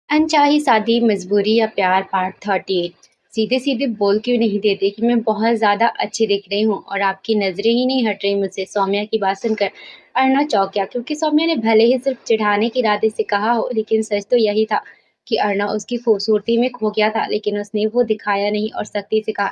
अनचाही शादी, मजबूरी या प्यार पार्ट 38। सीधे सीधे बोल क्यों नहीं देते कि मैं बहुत ज्यादा अच्छी दिख रही हूँ और आपकी नजरें ही नहीं हट रही मुझसे। सौम्या की बात सुनकर अर्णव चौंक गया, क्योंकि सौम्या ने भले ही सिर्फ चिढ़ाने के इरादे से कहा हो, लेकिन सच तो यही था कि अर्णव उसकी खूबसूरती में खो गया था। लेकिन उसने वो दिखाया नहीं और सख्ती से कहा,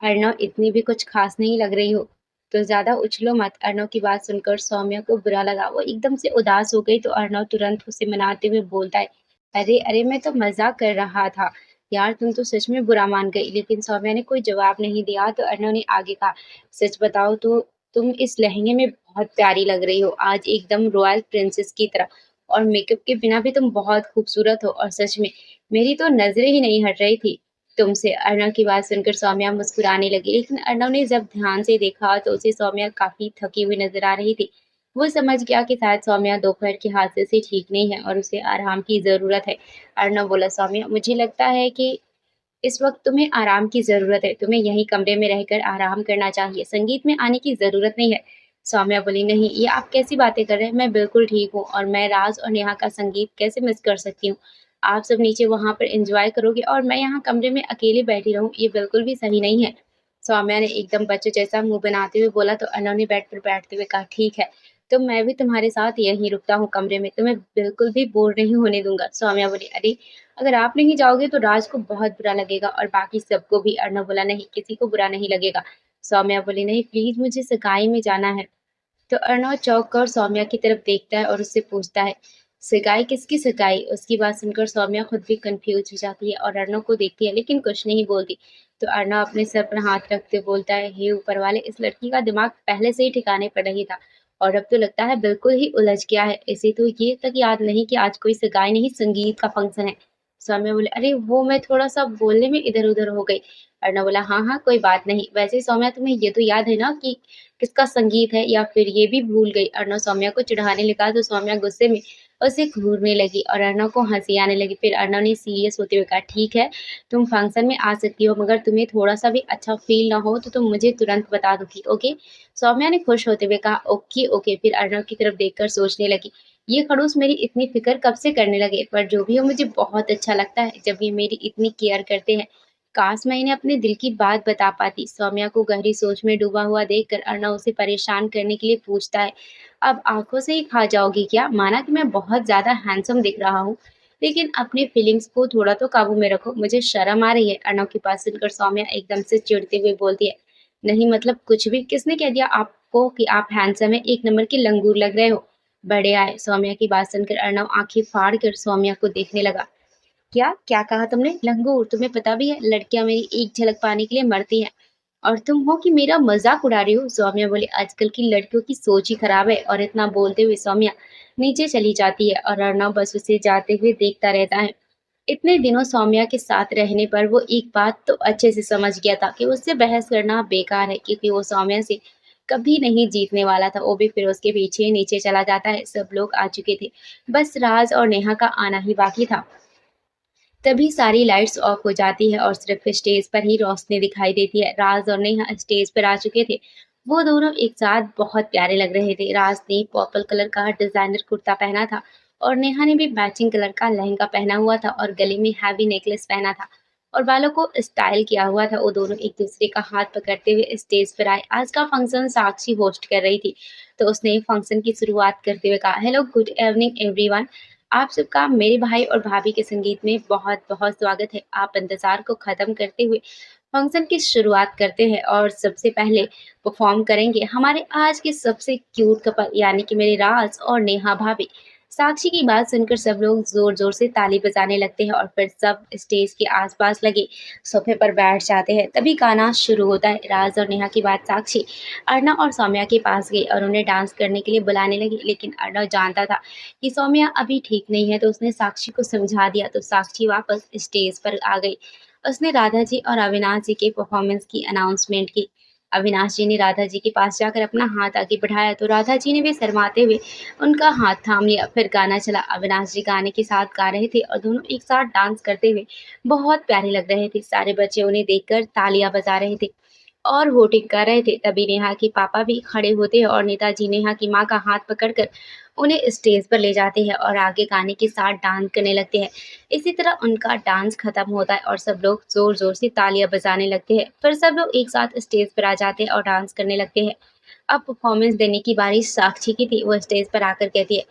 अर्णव इतनी भी कुछ खास नहीं लग रही हो, तो ज्यादा उछलो मत। अर्णव की बात सुनकर सौम्या को बुरा लगा, वो एकदम से उदास हो गई। तो अर्णव तुरंत उसे मनाते हुए बोलता है, अरे अरे, मैं तो मजाक कर रहा था यार, तुम तो सच में बुरा मान गई। लेकिन सौम्या ने कोई जवाब नहीं दिया। तो अर्णव ने आगे कहा, सच बताओ तो तुम इस लहंगे में बहुत प्यारी लग रही हो, आज एकदम रॉयल प्रिंसेस की तरह। और मेकअप के बिना भी तुम बहुत खूबसूरत हो, और सच में मेरी तो नजरें ही नहीं हट रही थी तुमसे। अर्णव की बात सुनकर सौम्या मुस्कुराने लगी, लेकिन अर्णव ने जब ध्यान से देखा तो उसे सौम्या काफी थकी हुई नजर आ रही थी। वो समझ गया कि शायद सौम्या दोपहर के हादसे से ठीक नहीं है और उसे आराम की ज़रूरत है। अर्णव बोला, सौम्या मुझे लगता है कि इस वक्त तुम्हें आराम की ज़रूरत है, तुम्हें यहीं कमरे में रहकर आराम करना चाहिए, संगीत में आने की ज़रूरत नहीं है। सौम्या बोली, नहीं, ये आप कैसी बातें कर रहे हैं, मैं बिल्कुल ठीक हूँ और मैं राज और नेहा का संगीत कैसे मिस कर सकती हूँ। आप सब नीचे वहां पर एंजॉय करोगे और मैं यहाँ कमरे में अकेले बैठी रहूँ, ये बिल्कुल भी सही नहीं है। सौम्या ने एकदम बच्चों जैसा मुंह बनाते हुए बोला। तो अर्णव ने बेड पर बैठते हुए कहा, ठीक है, तो मैं भी तुम्हारे साथ यहीं रुकता हूँ कमरे में, तुम्हें बिल्कुल भी बोर नहीं होने दूंगा। सौम्या बोली, अरे अगर आप नहीं जाओगे तो राज को बहुत बुरा लगेगा और बाकी सबको भी। अर्णव बोला, नहीं, किसी को बुरा नहीं लगेगा। सौम्या बोली, नहीं प्लीज, मुझे सगाई में जाना है। तो अर्णव चौंक कर सौम्या की तरफ देखता है और उससे पूछता है, सगाई, किसकी सगाई? उसकी बात सुनकर सौम्या खुद भी कंफ्यूज हो जाती है और अर्णव को देखती है, लेकिन कुछ नहीं बोलती। तो अर्णव अपने सर पर हाथ रखते बोलता है, हे ऊपर वाले, इस लड़की का दिमाग पहले से ही ठिकाने पर नहीं था और अब तो लगता है बिल्कुल ही उलझ गया है। इसे तो ये तक याद नहीं कि आज कोई सगाई नहीं, संगीत का फंक्शन है। सौम्या बोले, अरे वो मैं थोड़ा सा बोलने में इधर उधर हो गई। अर्णव बोला, हाँ हाँ, कोई बात नहीं। वैसे सौम्या, तुम्हें ये तो याद है ना कि किसका संगीत है, या फिर ये भी भूल गई? अर्णव सौम्या को चिढ़ाने लगा। तो सौम्या गुस्से में उसे घूरने लगी और अर्णव को हंसी आने लगी। फिर अर्णव ने सीरियस होते हुए कहा, ठीक है, तुम फंक्शन में आ सकती हो, मगर तुम्हें थोड़ा सा भी अच्छा फील ना हो तो तुम मुझे तुरंत बता दोगी, ओके? सौम्या ने खुश होते हुए कहा, ओके ओके। फिर अर्णव की तरफ देखकर सोचने लगी, ये खड़ूस मेरी इतनी फिक्र कब से करने लगे, पर जो भी हो, मुझे बहुत अच्छा लगता है जब ये मेरी इतनी केयर करते हैं। काश मैं इन्हें अपने दिल की बात बता पाती। सौम्या को गहरी सोच में डूबा हुआ देखकर अर्णव उसे परेशान करने के लिए पूछता है, अब आंखों से ही खा जाओगी क्या? माना कि मैं बहुत ज्यादा हैंडसम दिख रहा हूँ, लेकिन अपनी फीलिंग्स को थोड़ा तो काबू में रखो, मुझे शर्म आ रही है। अर्णव की बात सुनकर सौम्या एकदम से चिढ़ते हुए बोलती है, नहीं मतलब कुछ भी, किसने कह दिया आपको कि आप हैंडसम है? एक नंबर के लंगूर लग रहे हो। बड़े आए। सौम्या की बात सुनकर अर्णव आंखें फाड़ कर सौम्या को देखने लगा। क्या क्या कहा तुमने? लंगूर? तुम्हें पता भी है लड़कियां मेरी एक झलक पाने के लिए मरती हैं, और तुम हो कि मेरा मजाक उड़ा रही हो? सौम्या बोली, आजकल की लड़कियों की सोच ही खराब है। और इतना बोलते हुए सौम्या नीचे चली जाती है और अर्णव बस उसे जाते हुए देखता रहता है। इतने दिनों सौम्या के साथ रहने पर वो एक बात तो अच्छे से समझ गया था कि उससे बहस करना बेकार है, क्योंकि वो सौम्या से कभी नहीं जीतने वाला था। वो भी फिर उसके पीछे नीचे चला जाता है। सब लोग आ चुके थे, बस राज और नेहा का आना ही बाकी था। तभी सारी लाइट्स ऑफ हो जाती है और सिर्फ स्टेज पर ही रोशनी दिखाई देती है। राज और नेहा स्टेज पर आ चुके थे। वो दोनों एक साथ बहुत प्यारे लग रहे थे। राज ने पर्पल कलर का डिजाइनर कुर्ता पहना था और नेहा ने भी मैचिंग कलर का लहंगा पहना हुआ था और गले में हैवी नेकलेस पहना था और बालों को स्टाइल किया हुआ था। वो दोनों एक दूसरे का हाथ पकड़ते हुए स्टेज पर आए। आज का फंक्शन साक्षी होस्ट कर रही थी, तो उसने फंक्शन की शुरुआत करते हुए कहा, हेलो, गुड इवनिंग एवरीवन। आप सबका मेरे भाई और भाभी के संगीत में बहुत बहुत स्वागत है। आप इंतजार को खत्म करते हुए फंक्शन की शुरुआत करते हैं और सबसे पहले परफॉर्म करेंगे हमारे आज के सबसे क्यूट कपल, यानी कि मेरे राज और नेहा भाभी। साक्षी की बात सुनकर सब लोग जोर जोर से ताली बजाने लगते हैं और फिर सब स्टेज के आसपास लगे सोफे पर बैठ जाते हैं। तभी गाना शुरू होता है। राज और नेहा की बात साक्षी अर्णव और सौम्या के पास गई और उन्हें डांस करने के लिए बुलाने लगी, लेकिन अर्णव जानता था कि सौम्या अभी ठीक नहीं है, तो उसने साक्षी को समझा दिया। तो साक्षी वापस स्टेज पर आ गई। उसने राधा जी और अविनाश जी के परफॉर्मेंस की अनाउंसमेंट की। अविनाश जी ने राधा जी के पास जाकर अपना हाथ आगे बढ़ाया, तो राधा जी ने भी शर्माते हुए उनका हाथ थाम लिया। फिर गाना चला। अविनाश जी गाने के साथ गा रहे थे और दोनों एक साथ डांस करते हुए बहुत प्यारे लग रहे थे। सारे बच्चे उन्हें देखकर तालियां बजा रहे थे। और वोटिंग कर रहे थे, तभी नेहा के पापा भी खड़े होते हैं और नेताजी नेहा की माँ का हाथ पकड़कर उन्हें स्टेज पर ले जाते हैं और आगे गाने के साथ डांस करने लगते हैं। इसी तरह उनका डांस खत्म होता है और सब लोग जोर जोर से तालियां बजाने लगते हैं। फिर सब लोग एक साथ स्टेज पर आ जाते हैं और डांस करने लगते हैं। अब परफॉर्मेंस देने की बारी साक्षी की थी। वो स्टेज पर आकर कहती है,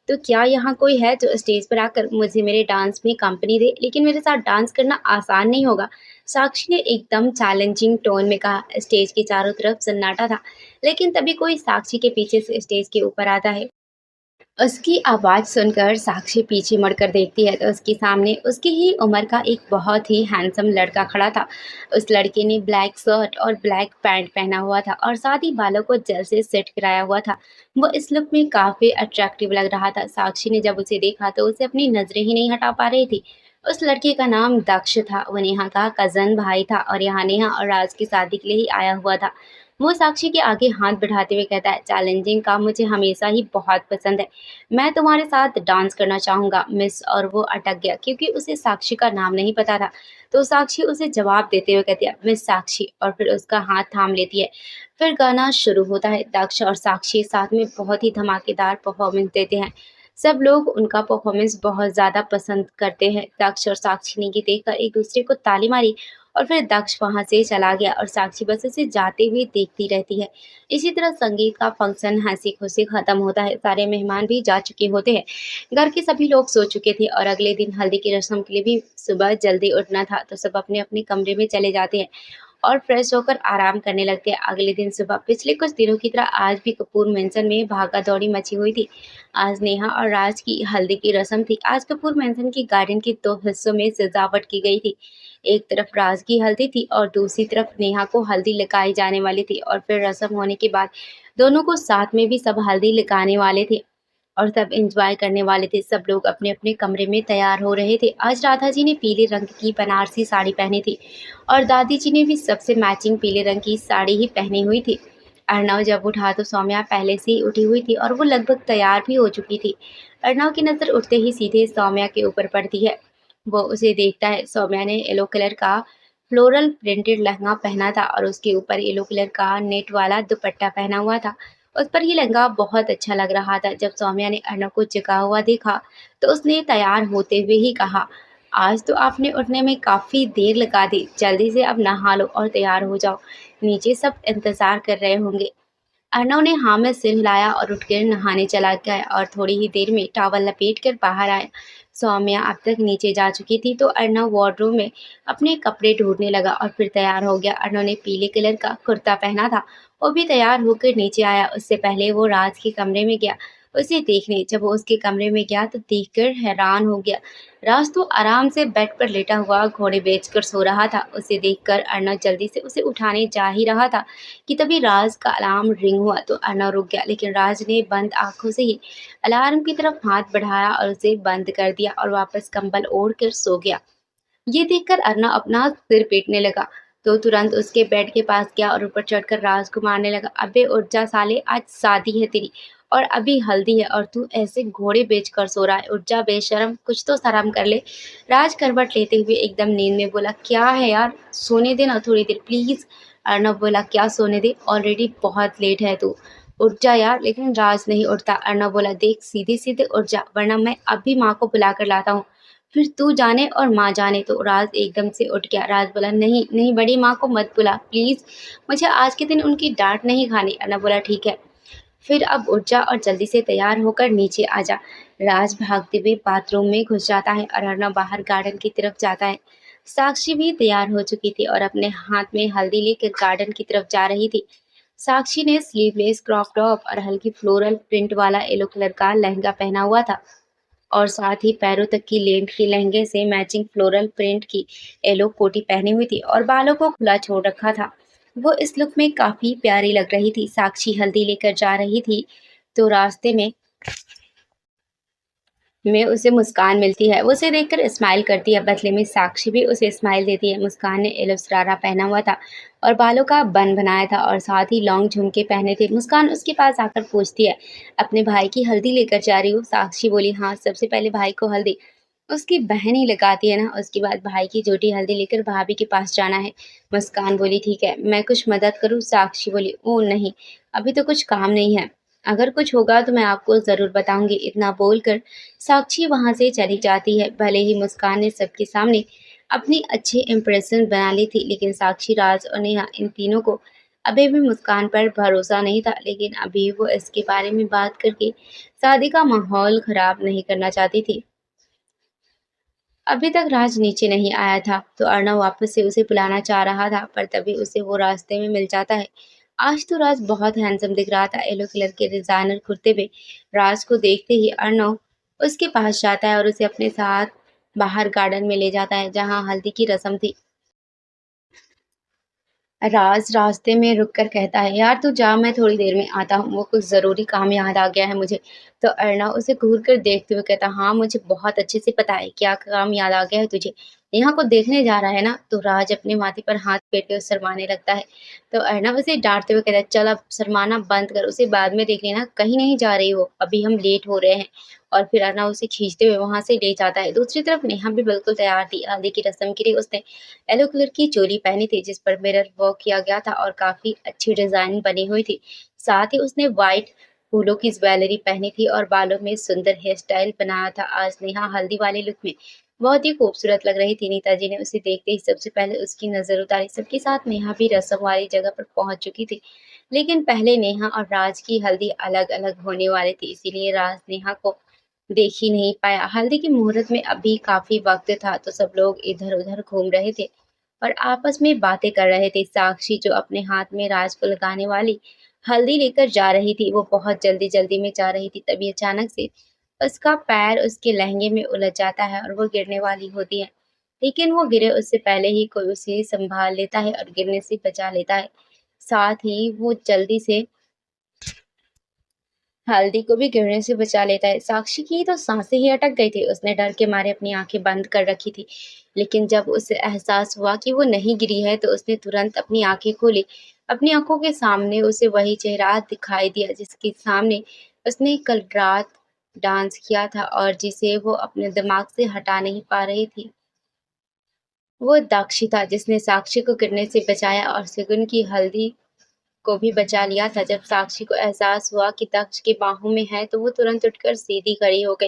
तो क्या यहाँ कोई है जो स्टेज पर आकर मुझे मेरे डांस में कंपनी दे, लेकिन मेरे साथ डांस करना आसान नहीं होगा। साक्षी ने एकदम चैलेंजिंग टोन में कहा। स्टेज के चारों तरफ सन्नाटा था, लेकिन तभी कोई साक्षी के पीछे से स्टेज के ऊपर आता है। उसकी आवाज़ सुनकर साक्षी पीछे मुड़कर देखती है तो उसके सामने उसकी ही उम्र का एक बहुत ही हैंडसम लड़का खड़ा था। उस लड़के ने ब्लैक शर्ट और ब्लैक पैंट पहना हुआ था और साथ ही बालों को जेल से सेट कराया हुआ था। वो इस लुक में काफ़ी अट्रैक्टिव लग रहा था। साक्षी ने जब उसे देखा तो उसे अपनी नज़रें ही नहीं हटा पा रही थी। उस लड़के का नाम दक्ष था। वो नेहा का कज़न भाई था और यहाँ नेहा और राज की शादी के लिए ही आया हुआ था। वो साक्षी के आगे हाथ बढ़ाते हुए कहता है, चैलेंजिंग काम मुझे हमेशा ही बहुत पसंद है। मैं तुम्हारे साथ डांस करना चाहूँगा मिस। और वो अटक गया क्योंकि उसे साक्षी का नाम नहीं पता था। तो साक्षी उसे जवाब देते हुए कहती है, मिस साक्षी, और फिर उसका हाथ थाम लेती है। फिर गाना शुरू होता है। दक्ष और साक्षी साथ में बहुत ही धमाकेदार परफॉर्मेंस देते हैं। सब लोग उनका परफॉर्मेंस बहुत ज़्यादा पसंद करते हैं। दक्ष और साक्षी ने ये देखकर एक दूसरे को ताली मारी और फिर दक्ष वहाँ से चला गया और साक्षी बस उसे जाते हुए देखती रहती है। इसी तरह संगीत का फंक्शन हंसी खुशी खत्म होता है। सारे मेहमान भी जा चुके होते हैं। घर के सभी लोग सो चुके थे और अगले दिन हल्दी की रस्म के लिए भी सुबह जल्दी उठना था, तो सब अपने अपने कमरे में चले जाते हैं और फ्रेश होकर आराम करने लगते हैं। अगले दिन सुबह पिछले कुछ दिनों की तरह आज भी कपूर मेंशन में भागा दौड़ी मची हुई थी। आज नेहा और राज की हल्दी की रस्म थी। आज कपूर मेंशन की गार्डन के दो हिस्सों में सजावट की गई थी। एक तरफ राज की हल्दी थी और दूसरी तरफ नेहा को हल्दी लगाई जाने वाली थी। और फिर रस्म होने के बाद दोनों को साथ में भी सब हल्दी लगाने वाले थे और सब एंजॉय करने वाले थे। सब लोग अपने अपने कमरे में तैयार हो रहे थे। आज राधा जी ने पीले रंग की बनारसी साड़ी पहनी थी और दादी जी ने भी सबसे मैचिंग पीले रंग की साड़ी ही पहनी हुई थी। अर्णव जब उठा तो सौम्या पहले से ही उठी हुई थी और वो लगभग तैयार भी हो चुकी थी। अर्णव की नज़र उठते ही सीधे सौम्या के ऊपर पड़ती है। वो उसे देखता है। सौम्या ने येलो कलर का फ्लोरल प्रिंटेड लहंगा पहना था और उसके ऊपर येलो कलर का नेट वाला दुपट्टा पहना हुआ था। उस पर ये लहंगा बहुत अच्छा लग रहा था। जब सौम्या ने अर्णव को जगा हुआ देखा तो उसने तैयार होते हुए ही कहा, आज तो आपने उठने में काफ़ी देर लगा दी, जल्दी से अब नहा लो और तैयार हो जाओ, नीचे सब इंतज़ार कर रहे होंगे। अर्णव ने हाँ में सिर हिलाया और उठकर नहाने चला गया और थोड़ी ही देर में टॉवल लपेट कर बाहर आया। सौम्या अब तक नीचे जा चुकी थी तो अर्णव वार्डरोब में अपने कपड़े ढूंढने लगा और फिर तैयार हो गया। अर्णव ने पीले कलर का कुर्ता पहना था। वो भी तैयार होकर नीचे आया। उससे पहले वो राज के कमरे में गया उसे देखने। जब वो उसके कमरे में गया तो देखकर हैरान हो गया। राज तो आराम से बेड पर लेटा हुआ घोड़े बेचकर सो रहा था। उसे देखकर अर्णव जल्दी से उसे उठाने जा ही रहा था कि तभी राज का अलार्म रिंग हुआ। तो अर्णव रुक गया, लेकिन राज ने बंद आंखों से ही अलार्म की तरफ हाथ बढ़ाया और उसे बंद कर दिया और वापस कंबल ओढ़ कर सो गया। ये देखकर अर्णव अपना सिर पीटने लगा तो तुरंत उसके बेड के पास गया और ऊपर चढ़कर राज को मारने लगा। अबे उठ जा साले, आज शादी है तेरी और अभी हल्दी है और तू ऐसे घोड़े बेच कर सो रहा है। उठ जा बेशरम, कुछ तो शर्म कर ले। राज करवट लेते हुए एकदम नींद में बोला, क्या है यार, सोने दे ना थोड़ी देर प्लीज। अर्णव बोला, क्या सोने दे, ऑलरेडी बहुत लेट है, तू उठ जा यार। लेकिन राज नहीं उठता। अर्णव बोला, देख सीधे सीधे उठ जा वरना मैं अभी माँ को बुला कर लाता हूँ, फिर तू जाने और माँ जाने। तो राज एकदम से उठ गया। राज बोला, नहीं नहीं, बड़ी माँ को मत बुला प्लीज़, मुझे आज के दिन उनकी डांट नहीं खानी। अन्ना बोला, ठीक है, फिर अब उठ जा और जल्दी से तैयार होकर नीचे आ जा। राज भागते हुए बाथरूम में घुस जाता है और अर्णव बाहर गार्डन की तरफ जाता है। साक्षी भी तैयार हो चुकी थी और अपने हाथ में हल्दी लेकर गार्डन की तरफ जा रही थी। साक्षी ने स्लीवलेस क्रॉप टॉप और हल्की फ्लोरल प्रिंट वाला येलो कलर का लहंगा पहना हुआ था और साथ ही पैरों तक की लेंथ के लहंगे से मैचिंग फ्लोरल प्रिंट की येलो कोटी पहनी हुई थी और बालों को खुला छोड़ रखा था। वो इस लुक में काफी प्यारी लग रही थी। साक्षी हल्दी लेकर जा रही थी तो रास्ते में उसे मुस्कान मिलती है। वो उसे देखकर स्माइल करती है। बदले में साक्षी भी उसे स्माइल देती है। मुस्कान ने येलो शरारा पहना हुआ था और बालों का बन बनाया था और साथ ही लॉन्ग झुमके पहने थे। मुस्कान उसके पास आकर पूछती है, अपने भाई की हल्दी लेकर जा रही हो? साक्षी बोली, हाँ, सबसे पहले भाई को हल्दी, उसकी बहन ही लगाती है ना, उसके बाद भाई की छोटी हल्दी लेकर भाभी के पास जाना है। मुस्कान बोली ठीक है, मैं कुछ मदद करूँ? साक्षी बोली ओह नहीं, अभी तो कुछ काम नहीं है। अगर कुछ होगा तो मैं आपको ज़रूर बताऊंगी। इतना बोलकर साक्षी वहां से चली जाती है। भले ही मुस्कान ने सबके सामने अपनी अच्छे इंप्रेशन बना ली थी, लेकिन साक्षी, राज और नेहा इन तीनों को अभी भी मुस्कान पर भरोसा नहीं था। लेकिन अभी वो इसके बारे में बात करके शादी का माहौल खराब नहीं करना चाहती थी। अभी तक राज नीचे नहीं आया था तो अर्णव वापस से उसे बुलाना चाह रहा था, पर तभी उसे वो रास्ते में मिल जाता है। आज तो राज बहुत हैंडसम दिख रहा था येलो कलर के डिजाइनर कुर्ते पे। राज को देखते ही अर्णव उसके पास जाता है और उसे अपने साथ बाहर गार्डन में ले जाता है जहाँ हल्दी की रस्म थी। राज रास्ते में रुककर कहता है यार तू जा, मैं थोड़ी देर में आता हूँ, वो कुछ ज़रूरी काम याद आ गया है मुझे। तो अर्णव उसे घूर कर देखते हुए कहता हाँ मुझे बहुत अच्छे से पता है क्या काम याद आ गया है तुझे, यहाँ को देखने जा रहा है ना। तो राज अपने माथे पर हाथ फेर के शरमाने लगता है। तो अर्णव उसे डांटते हुए कहता है चल अब शरमाना बंद कर, उसे बाद में देख लेना, कहीं नहीं जा रही हो, अभी हम लेट हो रहे हैं। और फिर अर्णव उसे खींचते हुए वहां से ले जाता है। दूसरी तरफ नेहा भी बिल्कुल तैयार थी। हल्दी की रस्म के लिए उसने येलो कलर की चोली पहनी थी जिस पर मिरर वर्क किया गया था और काफी अच्छी डिजाइन बनी हुई थी। साथ ही उसने व्हाइट फूलों की ज्वेलरी पहनी थी और बालों में सुंदर हेयर स्टाइल बनाया था। आज नेहा हल्दी वाले लुक में बहुत ही खूबसूरत लग रही थी। नीता जी ने उसे देखते ही सबसे पहले उसकी नजर उतारी। सबके साथ नेहा भी रस्म वाली जगह पर पहुंच चुकी थी, लेकिन पहले नेहा और राज की हल्दी अलग अलग होने वाली थी, इसीलिए राज नेहा को देख ही नहीं पाया। हल्दी की मुहूर्त में अभी काफी वक्त था तो सब लोग इधर उधर घूम रहे थे और आपस में बातें कर रहे थे। साक्षी जो अपने हाथ में राज को लगाने वाली हल्दी लेकर जा रही थी, वो बहुत जल्दी जल्दी में जा रही थी। तभी अचानक से उसका पैर उसके लहंगे में उलझ जाता है और वो गिरने वाली होती है, लेकिन वो गिरे उससे पहले ही कोई उसे संभाल लेता है और गिरने से बचा लेता है। साथ ही वो जल्दी से हल्दी को भी गिरने से बचा लेता है। साक्षी की तो सांसें ही अटक गई थी, उसने डर के मारे अपनी आंखें बंद कर रखी थी। लेकिन जब उसे एहसास हुआ कि वो नहीं गिरी है तो उसने तुरंत अपनी आंखें खोली। अपनी आंखों के सामने उसे वही चेहरा दिखाई दिया जिसके सामने उसने कल रात डांस किया था और जिसे वो अपने दिमाग से हटा नहीं पा रही थी। वो दक्ष था जिसने साक्षी को गिरने से बचाया और सुगुन की हल्दी को भी बचा लिया था। जब साक्षी को एहसास हुआ कि दक्ष की बाहों में है तो वो तुरंत उठकर सीधी खड़ी हो गई।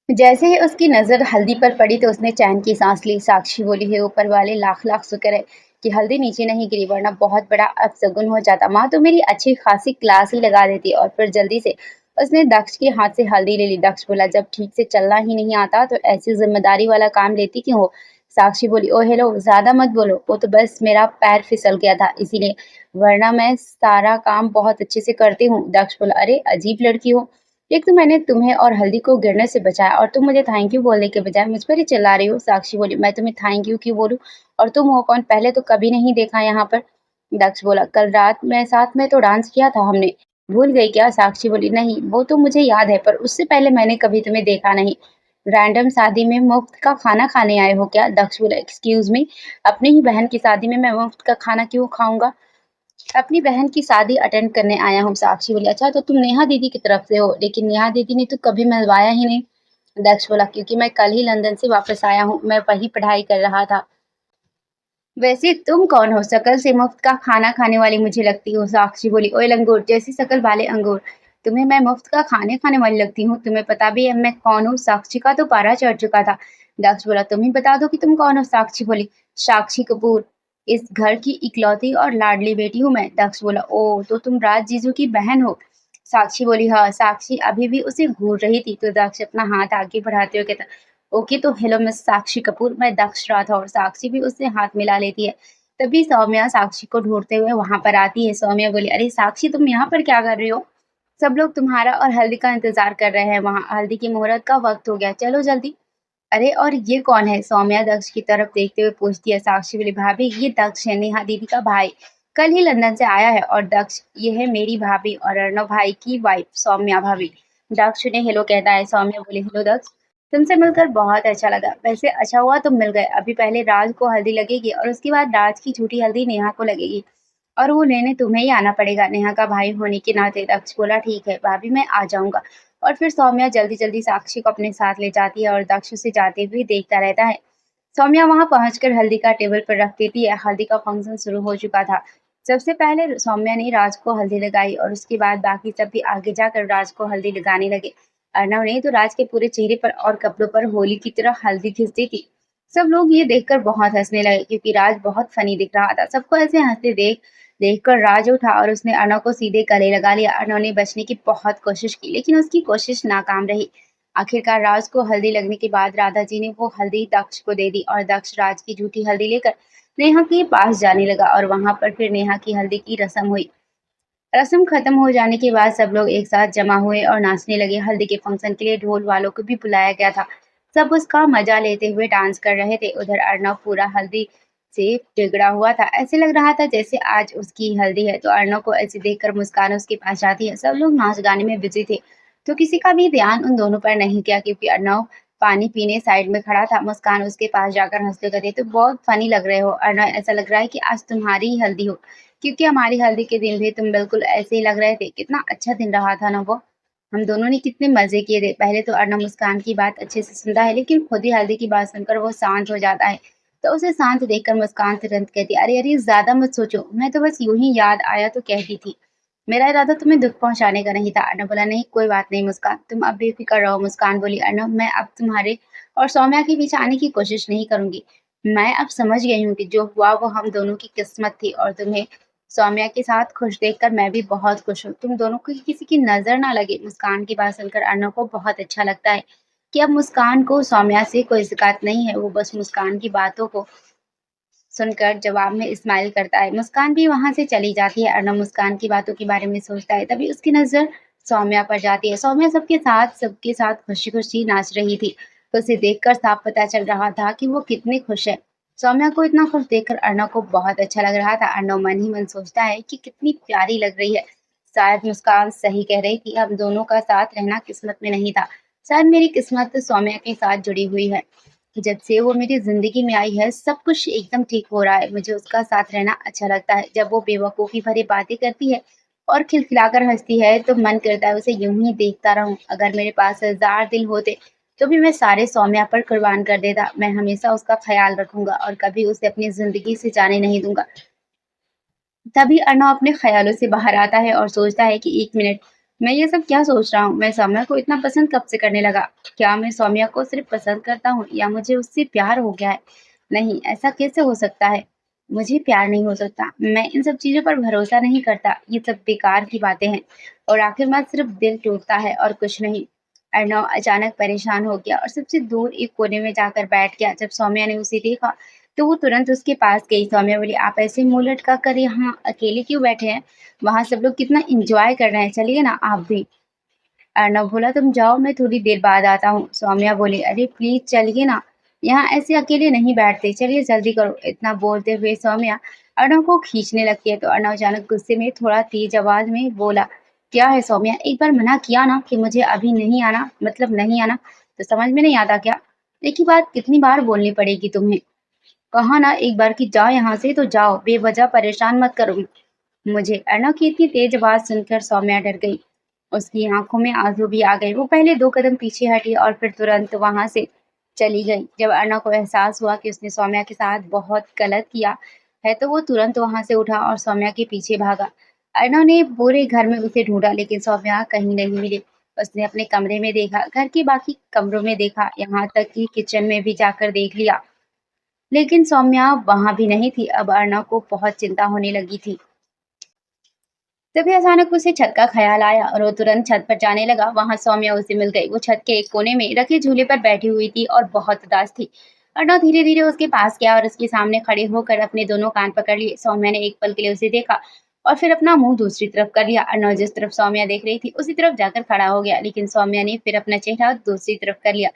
जैसे ही उसकी नजर हल्दी पर पड़ी तो उसने चैन की सांस ली। साक्षी बोली है ऊपर वाले लाख लाख शुक्र है कि हल्दी नीचे नहीं गिरी, वरना बहुत बड़ा अपशगुन हो जाता। माँ तो मेरी अच्छी खासी क्लास ही लगा देती। और फिर जल्दी से उसने दक्ष के हाथ से हल्दी ले ली। दक्ष बोला जब ठीक से चलना ही नहीं आता तो ऐसी जिम्मेदारी वाला काम लेती क्यों हो? साक्षी बोली ओ हेलो, ज्यादा मत बोलो, वो तो बस मेरा पैर फिसल गया था इसीलिए, वरना मैं सारा काम बहुत अच्छे से करती हूँ। दक्ष बोला अरे अजीब लड़की हो, एक तो मैंने तुम्हें और हल्दी को गिरने से बचाया और तुम मुझे थैंक यू बोलने के बजाय मुझ पर ही चिल्ला रही हो। साक्षी बोली मैं तुम्हें थैंक यू क्यों बोलूं, और तुम हो कौन, पहले तो कभी नहीं देखा यहाँ पर। दक्ष बोला कल रात में साथ में तो डांस किया था हमने, भूल गई क्या? साक्षी बोली नहीं वो तो मुझे याद है, पर उससे पहले मैंने कभी तुम्हें देखा नहीं। रैंडम शादी में मुफ्त का खाना खाने आए हो क्या? दक्ष बोला एक्सक्यूज मी, अपनी ही बहन की शादी में मैं मुफ्त का खाना क्यों खाऊंगा? अपनी बहन की शादी अटेंड करने आया हूँ। साक्षी बोली अच्छा तो तुम नेहा दीदी की तरफ से हो, लेकिन नेहा दीदी ने तो कभी मिलवाया ही नहीं। दक्ष बोला क्योंकि मैं कल ही लंदन से वापस आया हूँ, मैं वही पढ़ाई कर रहा था। वैसे तुम कौन हो, शकल से मुफ्त का खाना खाने वाली मुझे लगती हो। साक्षी बोली ओए लंगोट, जैसी शकल वाले अंगूर, तुम्हें मैं मुफ्त का खाने खाने वाली लगती हूँ? तुम्हें पता भी है मैं कौन हूँ? साक्षी का तो पारा चढ़ चुका था। दक्ष बोला तुम ही बता दो कि तुम कौन हो। साक्षी बोली साक्षी कपूर, इस घर की इकलौती और लाडली बेटी हूँ मैं। दक्ष बोला ओ तो तुम राज जीजू की बहन हो। साक्षी बोली हाँ। साक्षी अभी भी उसे घूर रही थी तो दक्ष अपना हाथ आगे बढ़ाते हुए कहता ओके तो हेलो मिस साक्षी कपूर, मैं दक्ष राठौर। साक्षी भी उससे हाथ मिला लेती है। तभी सौम्या साक्षी को ढूंढते हुए वहां पर आती है। सौम्या बोली अरे साक्षी तुम यहाँ पर क्या कर रही हो? सब लोग तुम्हारा और हल्दी का इंतजार कर रहे हैं, वहां हल्दी की मुहूर्त का वक्त हो गया, चलो जल्दी। अरे और ये कौन है? सौम्या दक्ष की तरफ देखते हुए पूछती है। साक्षी बोली भाभी ये दक्ष है, नेहा दीदी का भाई, कल ही लंदन से आया है। और दक्ष ये है मेरी भाभी और अर्णव भाई की वाइफ सौम्या भाभी। दक्ष उन्हें हेलो कहता है। सौम्या बोली हेलो दक्ष, तुमसे मिलकर बहुत अच्छा लगा। वैसे अच्छा हुआ तुम मिल गए, अभी पहले राज को हल्दी लगेगी और उसके बाद राज की झूठी हल्दी नेहा को लगेगी, और वो लेने तुम्हें ही आना पड़ेगा नेहा का भाई होने के नाते। दक्ष बोला ठीक है भाभी मैं आ जाऊंगा। और फिर सौम्या जल्दी-जल्दी साक्षी को अपने साथ ले जाती है और दक्ष उसे जाते हुए देखता रहता है। सौम्या वहां पहुंचकर हल्दी का टेबल पर रख देती है। हल्दी का फंक्शन शुरू हो चुका था। सबसे पहले सौम्या ने राज को हल्दी लगाई और उसके बाद बाकी सब भी आगे जाकर राज को हल्दी लगाने लगे। अर्णव ने तो राज के पूरे चेहरे पर और कपड़ों पर होली की तरह हल्दी घिस दी थी। सब लोग ये देखकर बहुत हंसने लगे क्योंकि राज बहुत फनी दिख रहा था। सबको ऐसे हंसते देखकर राज उठा और उसने अर्णव को सीधे गले लगा लिया। अर्णव ने बचने की बहुत कोशिश की लेकिन उसकी कोशिश नाकाम रही। आखिरकार राज को हल्दी लगने के बाद राधा जी ने वो हल्दी दक्ष को दे दी और दक्ष राज की झूठी हल्दी लेकर नेहा के पास जाने लगा और वहां पर फिर नेहा की हल्दी की रस्म हुई। रस्म खत्म हो जाने के बाद सब लोग एक साथ जमा हुए और नाचने लगे। हल्दी के फंक्शन के लिए ढोल वालों को भी बुलाया गया था। सब उसका मजा लेते हुए डांस कर रहे थे। उधर अर्णव पूरा हल्दी से बिगड़ा हुआ था। ऐसे लग रहा था जैसे आज उसकी हल्दी है। तो अर्णव को ऐसे देखकर मुस्कान उसके पास जाती है। सब लोग नाच गाने में बिजी थे तो किसी का भी ध्यान उन दोनों पर नहीं किया क्योंकि अर्णव पानी पीने साइड में खड़ा था। मुस्कान उसके पास जाकर हंसते कहते तो बहुत फनी लग रहे हो अर्णव, ऐसा लग रहा है कि आज तुम्हारी ही हल्दी हो क्योंकि हमारी हल्दी के दिन भी तुम बिल्कुल ऐसे ही लग रहे थे। कितना अच्छा दिन रहा था ना वो। हम दोनों ने कितने मजे किए थे। पहले तो अर्णव मुस्कान की बात अच्छे से सुनता है लेकिन खुद ही हल्दी की बात सुनकर वो शांत हो जाता है। तो उसे शांत देखकर मुस्कान तुरंत कहती अरे अरे ज्यादा मत सोचो, मैं तो बस यूं ही याद आया तो कहती थी। मेरा इरादा तुम्हें दुख पहुंचाने का नहीं था। अर्णव बोला नहीं कोई बात नहीं मुस्कान, तुम अब बेफिक्र रहो। मुस्कान बोली अर्णव मैं अब तुम्हारे और सौम्या के बीच आने की कोशिश नहीं करूंगी। मैं अब समझ गई हूँ कि जो हुआ वो हम दोनों की किस्मत थी और तुम्हें सौम्या के साथ खुश देखकर मैं भी बहुत खुश हूँ। तुम दोनों को किसी की नजर ना लगे। मुस्कान की बात सुनकर अर्णव को बहुत अच्छा लगता है कि अब मुस्कान को सौम्या से कोई शिकायत नहीं है। वो बस मुस्कान की बातों को सुनकर जवाब में स्माइल करता है। मुस्कान भी वहां से चली जाती है। अर्णव मुस्कान की बातों के बारे में सोचता है तभी उसकी नजर सौम्या पर जाती है। सौम्या सबके साथ खुशी खुशी नाच रही थी। तो उसे देखकर साफ पता चल रहा था कि वो कितनी खुश है। सौम्या को इतना खुश देखकर अर्णव को बहुत अच्छा लग रहा था। अर्णव मन ही मन सोचता है कि कितनी प्यारी लग रही है। शायद मुस्कान सही कह रही थी, हम दोनों का साथ रहना किस्मत में नहीं था। शायद मेरी किस्मत सौम्या के साथ जुड़ी हुई है। जब से वो मेरी ज़िंदगी में आई है, सब कुछ एकदम ठीक हो रहा है। मुझे उसका साथ रहना अच्छा लगता है। जब वो बेवकूफ़ी भरी बातें करती है और खिलखिलाकर हँसती है, तो मन करता है उसे यूँ ही देखता रहूँ। अगर मेरे पास हज़ार दिल होते, तो भी मैं सारे सौम्या पर कुर्बान कर देता। मैं हमेशा उसका ख़्याल रखूँगा और कभी उसे अपनी ज़िंदगी से जाने नहीं दूँगा। तभी अर्णव अपने ख़्यालों से बाहर आता है और सोचता है कि 1 मिनट, मैं ये सब क्या सोच रहा हूँ? मैं सौम्या को इतना पसंद कब से करने लगा? क्या मैं सौम्या को सिर्फ़ पसंद करता हूँ या मुझे उससे प्यार हो गया है? नहीं, ऐसा कैसे हो सकता है? मुझे प्यार नहीं हो सकता। मैं इन सब चीज़ों पर भरोसा नहीं करता। ये सब बेकार की बातें हैं और आखिर में सिर्फ़ दिल टूटता है और कुछ नहीं। अर्णव अचानक परेशान हो गया और सबसे दूर एक कोने में जाकर बैठ गया। जब सौम्या ने उसे देखा, तो वो तुरंत उसके पास गई। सौम्या बोली, "आप ऐसे मुँह लटका कर यहाँ अकेले क्यों बैठे हैं? वहाँ सब लोग कितना एन्जॉय कर रहे हैं, चलिए ना आप भी।" अर्णव बोला, "तुम जाओ, मैं थोड़ी देर बाद आता हूँ।" सौम्या बोली, "अरे प्लीज़ चलिए ना, यहाँ ऐसे अकेले नहीं बैठते, चलिए जल्दी करो।" इतना बोलते हुए सौम्या अर्णव को खींचने लगती है, तो अर्णव अचानक गुस्से में थोड़ा तेज आवाज़ में बोला, "क्या है सौम्या? एक बार मना किया ना कि मुझे अभी नहीं आना, मतलब नहीं आना, तो समझ में नहीं आता क्या? एक ही बात कितनी बार बोलनी पड़ेगी तुम्हें? कहा ना एक बार कि जाओ यहाँ से तो जाओ, बेवजह परेशान मत करो मुझे।" अर्णव की इतनी तेज आवाज सुनकर सौम्या डर गई। उसकी आंखों में आंसू भी आ गए। वो पहले 2 कदम पीछे हटी और फिर तुरंत वहां से चली गई। जब अर्णव को एहसास हुआ कि उसने सौम्या के साथ बहुत गलत किया है, तो वो तुरंत वहां से उठा और सौम्या के पीछे भागा। अर्णव ने पूरे घर में उसे ढूंढा लेकिन सौम्या कहीं नहीं मिली। उसने अपने कमरे में देखा, घर के बाकी कमरों में देखा, यहाँ तक कि किचन में भी जाकर देख लिया, लेकिन सौम्या वहां भी नहीं थी। अब अर्णव को बहुत चिंता होने लगी थी। तभी अचानक उसे छत का ख्याल आया और वो तुरंत छत पर जाने लगा। वहां सौम्या उसे मिल गई। वो छत के एक कोने में रखे झूले पर बैठी हुई थी और बहुत उदास थी। अर्णव धीरे धीरे उसके पास गया और उसके सामने खड़े होकर अपने दोनों कान पकड़ लिए। सौम्या ने एक पल के लिए उसे देखा और फिर अपना मुंह दूसरी तरफ कर लिया। अर्णव जिस तरफ सौम्या देख रही थी उसी तरफ जाकर खड़ा हो गया, लेकिन सौम्या ने फिर अपना चेहरा दूसरी तरफ कर लिया।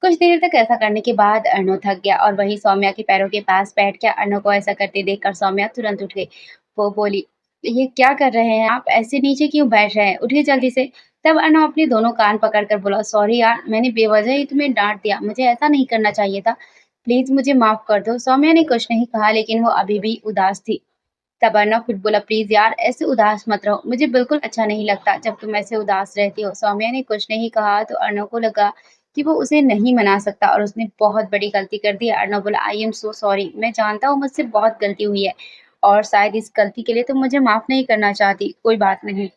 कुछ देर तक ऐसा करने के बाद अर्णव थक गया और वही सौम्या के पैरों के पास बैठ गया। अर्णव को ऐसा करते देखकर सौम्या तुरंत उठ गई। वो बोली, ये क्या कर रहे हैं आप? ऐसे नीचे क्यों बैठ रहे हैं? उठिए जल्दी से। तब अर्णव अपने दोनों कान पकड़कर बोला, सॉरी यार, मैंने बेवजह ही तुम्हें डांट दिया। मुझे ऐसा नहीं करना चाहिए था। प्लीज मुझे माफ कर दो। सौम्या ने कुछ नहीं कहा लेकिन वो अभी भी उदास थी। तब अर्णव फिर बोला, प्लीज यार ऐसे उदास मत रहो, मुझे बिल्कुल अच्छा नहीं लगता जब तुम ऐसे उदास रहती हो। सौम्या ने कुछ नहीं कहा तो अर्णव को लगा कि वो उसे नहीं मना सकता और उसने बहुत बड़ी गलती कर दी। अर्णव बोला, आई एम सो सॉरी, मैं जानता हूँ मुझसे बहुत गलती हुई है और शायद इस गलती के लिए तुम मुझे माफ नहीं करना चाहती, कोई बात नहीं।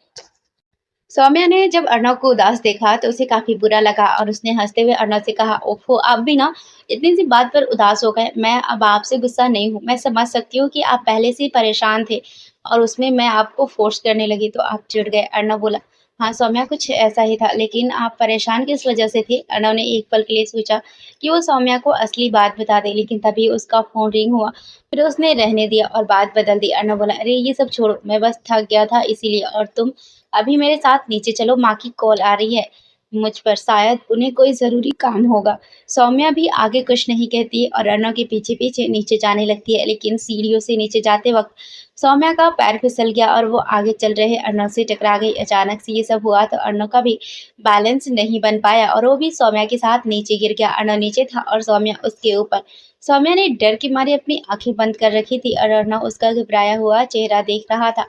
सौम्या ने जब अर्णव को उदास देखा तो उसे काफी बुरा लगा और उसने हंसते हुए अर्णव से कहा, ओफो आप भी ना इतनी सी बात पर उदास हो गए। मैं अब आपसे गुस्सा नहीं हूँ, मैं समझ सकती हूँ कि आप पहले से ही परेशान थे और उसमें मैं आपको फोर्स करने लगी तो आप चिढ़ गए। अर्णव बोला, हाँ सौम्या कुछ ऐसा ही था, लेकिन आप परेशान किस वजह से थे? अर्णव ने एक पल के लिए सोचा कि वो सौम्या को असली बात बता दे, लेकिन तभी उसका फोन रिंग हुआ। फिर उसने रहने दिया और बात बदल दी। अर्णव बोला, अरे ये सब छोड़ो, मैं बस थक गया था इसीलिए, और तुम अभी मेरे साथ नीचे चलो, माँ की कॉल आ रही है मुझ पर, शायद उन्हें कोई ज़रूरी काम होगा। सौम्या भी आगे कुछ नहीं कहती और अर्णव के पीछे-पीछे नीचे जाने लगती है, लेकिन सीढ़ियों से नीचे जाते वक़्त सौम्या का पैर फिसल गया और वो आगे चल रहे अर्णव से टकरा गई। अचानक से ये सब हुआ तो अर्णव का भी बैलेंस नहीं बन पाया और वो भी सौम्या के साथ नीचे गिर गया। अर्णव नीचे था और सौम्या उसके ऊपर। सौम्या ने डर के मारे अपनी आँखें बंद कर रखी थी और अर्णव उसका घबराया हुआ चेहरा देख रहा था।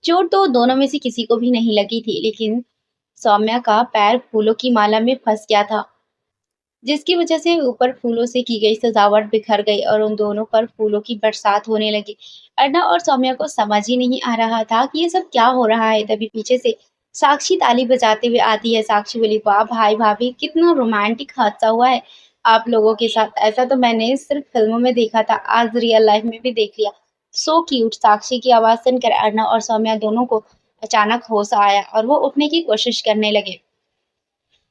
चोट तो दोनों में से किसी को भी नहीं लगी थी, लेकिन सौम्या का पैर फूलों की माला में फंस गया था, जिसकी वजह से ऊपर फूलों से की गई सजावट बिखर गई और उन दोनों पर फूलों की बरसात होने लगी। अर्णव और सौम्या को समझ ही नहीं आ रहा था कि ये सब क्या हो रहा है। तभी पीछे से साक्षी ताली बजाते हुए आती है। साक्षी बोली, वाह भाई भाभी, कितना रोमांटिक हादसा हुआ है आप लोगों के साथ। ऐसा तो मैंने सिर्फ फिल्मों में देखा था, आज रियल लाइफ में भी देख लिया। So cute. साक्षी की आवाज सुनकर अर्णव और सौम्या दोनों को अचानक होश आया और वो उठने की कोशिश करने लगे।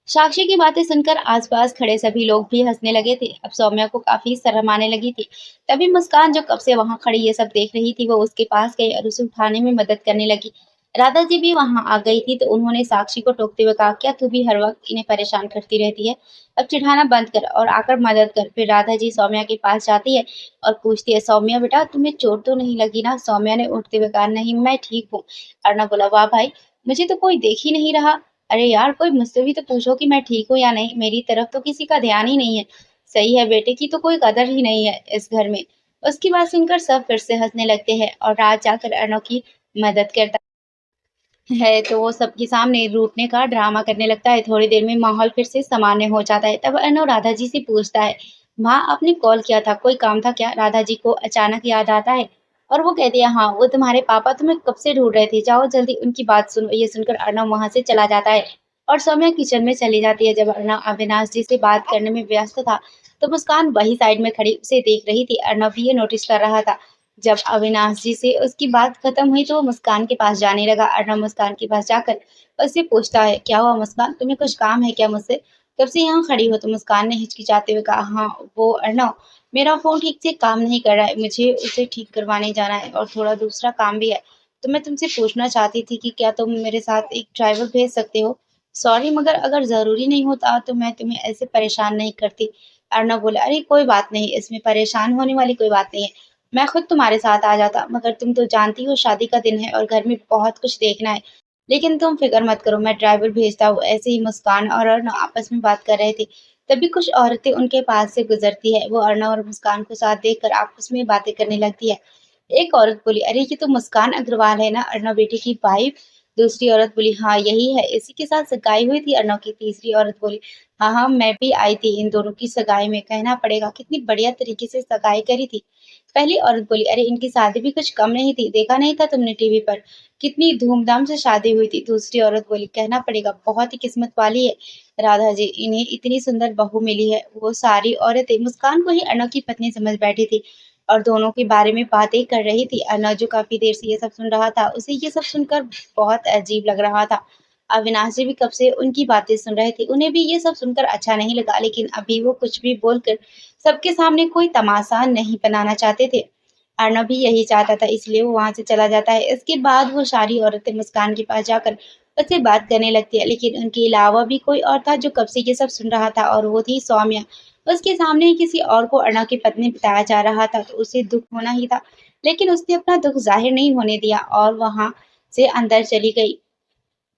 साक्षी की बातें सुनकर आसपास खड़े सभी लोग भी हंसने लगे थे। अब सौम्या को काफी शर्म आने लगी थी। तभी मुस्कान, जो कब से वहां खड़ी ये सब देख रही थी, वो उसके पास गई और उसे उठाने में मदद करने लगी। राधा जी भी वहां आ गई थी तो उन्होंने साक्षी को टोकते हुए कहा, क्या तू भी हर वक्त इन्हें परेशान करती रहती है? अब चिढ़ाना बंद कर और आकर मदद कर। फिर राधा जी सौम्या के पास जाती है और पूछती है, सौम्या बेटा तुम्हें चोट तो नहीं लगी ना? सौम्या ने उठते हुए कहा, नहीं मैं ठीक हूँ। अर्णव बोला, वाह भाई, मुझे तो कोई देख ही नहीं रहा। अरे यार, कोई मुझसे भी तो पूछो कि मैं ठीक हूँ या नहीं, मेरी तरफ तो किसी का ध्यान ही नहीं है। सही है, बेटे की तो कोई कदर ही नहीं है इस घर में। उसकी बात सुनकर सब फिर से हंसने लगते हैं और राज जाकर अर्णव की मदद करता है तो वो सबके सामने रूठने का ड्रामा करने लगता है। थोड़ी देर में माहौल फिर से सामान्य हो जाता है। तब अर्णव राधा जी से पूछता है, माँ आपने कॉल किया था, कोई काम था क्या? राधा जी को अचानक याद आता है और वो कहती है, हाँ वो तुम्हारे पापा तुम्हें कब से ढूंढ रहे थे, जाओ जल्दी उनकी बात सुनो। ये सुनकर अर्णव वहां से चला जाता है और सौम्या किचन में चली जाती है। जब अर्णव अविनाश जी से बात करने में व्यस्त था तो मुस्कान वही साइड में खड़ी उसे देख रही थी। अर्णव भी ये नोटिस कर रहा था। जब अविनाश जी से उसकी बात खत्म हुई तो वो मुस्कान के पास जाने लगा। अर्णव मुस्कान के पास जाकर उससे पूछता है, क्या हुआ मुस्कान, तुम्हें कुछ काम है क्या मुझसे? कब से यहाँ खड़ी हो? तो मुस्कान ने हिचकिचाते हुए कहा, हाँ वो अर्णव, मेरा फोन ठीक से काम नहीं कर रहा है, मुझे उसे ठीक करवाने जाना है और थोड़ा दूसरा काम भी है। तो मैं तुमसे पूछना चाहती थी कि क्या तुम मेरे साथ एक ड्राइवर भेज सकते हो? सॉरी, मगर अगर जरूरी नहीं होता तो मैं तुम्हें ऐसे परेशान नहीं करती। अर्णव बोला, अरे कोई बात नहीं, इसमें परेशान होने वाली कोई बात नहीं है, मैं खुद तुम्हारे साथ आ जाता, मगर तुम तो जानती हो शादी का दिन है और घर में बहुत कुछ देखना है। लेकिन तुम फिक्र मत करो, मैं ड्राइवर भेजता हूँ। ऐसे ही मुस्कान और अर्णव आपस में बात कर रहे थे, तभी कुछ औरतें उनके पास से गुजरती है। वो अर्णव और मुस्कान को साथ देखकर आपस में बातें करने लगती है। एक औरत बोली, अरे ये तो मुस्कान अग्रवाल है ना, अर्णव बेटे की वाइफ? दूसरी औरत बोली, हाँ यही है, इसी के साथ सगाई हुई थी अर्णव की। तीसरी औरत बोली, हाँ हाँ मैं भी आई थी इन दोनों की सगाई में, कहना पड़ेगा कितनी बढ़िया तरीके से सगाई करी थी। पहली औरत बोली, अरे इनकी शादी भी कुछ कम नहीं थी, देखा नहीं था तुमने टीवी पर, कितनी धूमधाम से शादी हुई थी। दूसरी औरत बोली, कहना पड़ेगा बहुत ही किस्मत वाली है राधा जी, इन्हें इतनी सुंदर बहू मिली है। वो सारी औरतें मुस्कान को ही अर्णव की पत्नी समझ बैठी थी और दोनों के बारे में बातें कर रही थी। अर्णव जो काफी देर से ये सब सुन रहा था, उसे ये सब सुनकर बहुत अजीब लग रहा था। अविनाश जी भी कब से उनकी बातें सुन रहे थे, उन्हें भी ये सब सुनकर अच्छा नहीं लगा, लेकिन अभी वो कुछ भी बोलकर सबके सामने कोई तमाशा नहीं बनाना चाहते थे। अर्णव भी यही चाहता था, इसलिए वो वहां से चला जाता है। इसके बाद वो सारी औरतें मुस्कान के पास जाकर उससे बात करने लगती है, लेकिन उनके अलावा भी कोई और था जो कब से ये सब सुन रहा था और वो थी सौम्या। उसके सामने ही किसी और को अर्णव की पत्नी बताया जा रहा था तो उसे दुख होना ही था, लेकिन उसने अपना दुख जाहिर नहीं होने दिया और वहां से अंदर चली गई।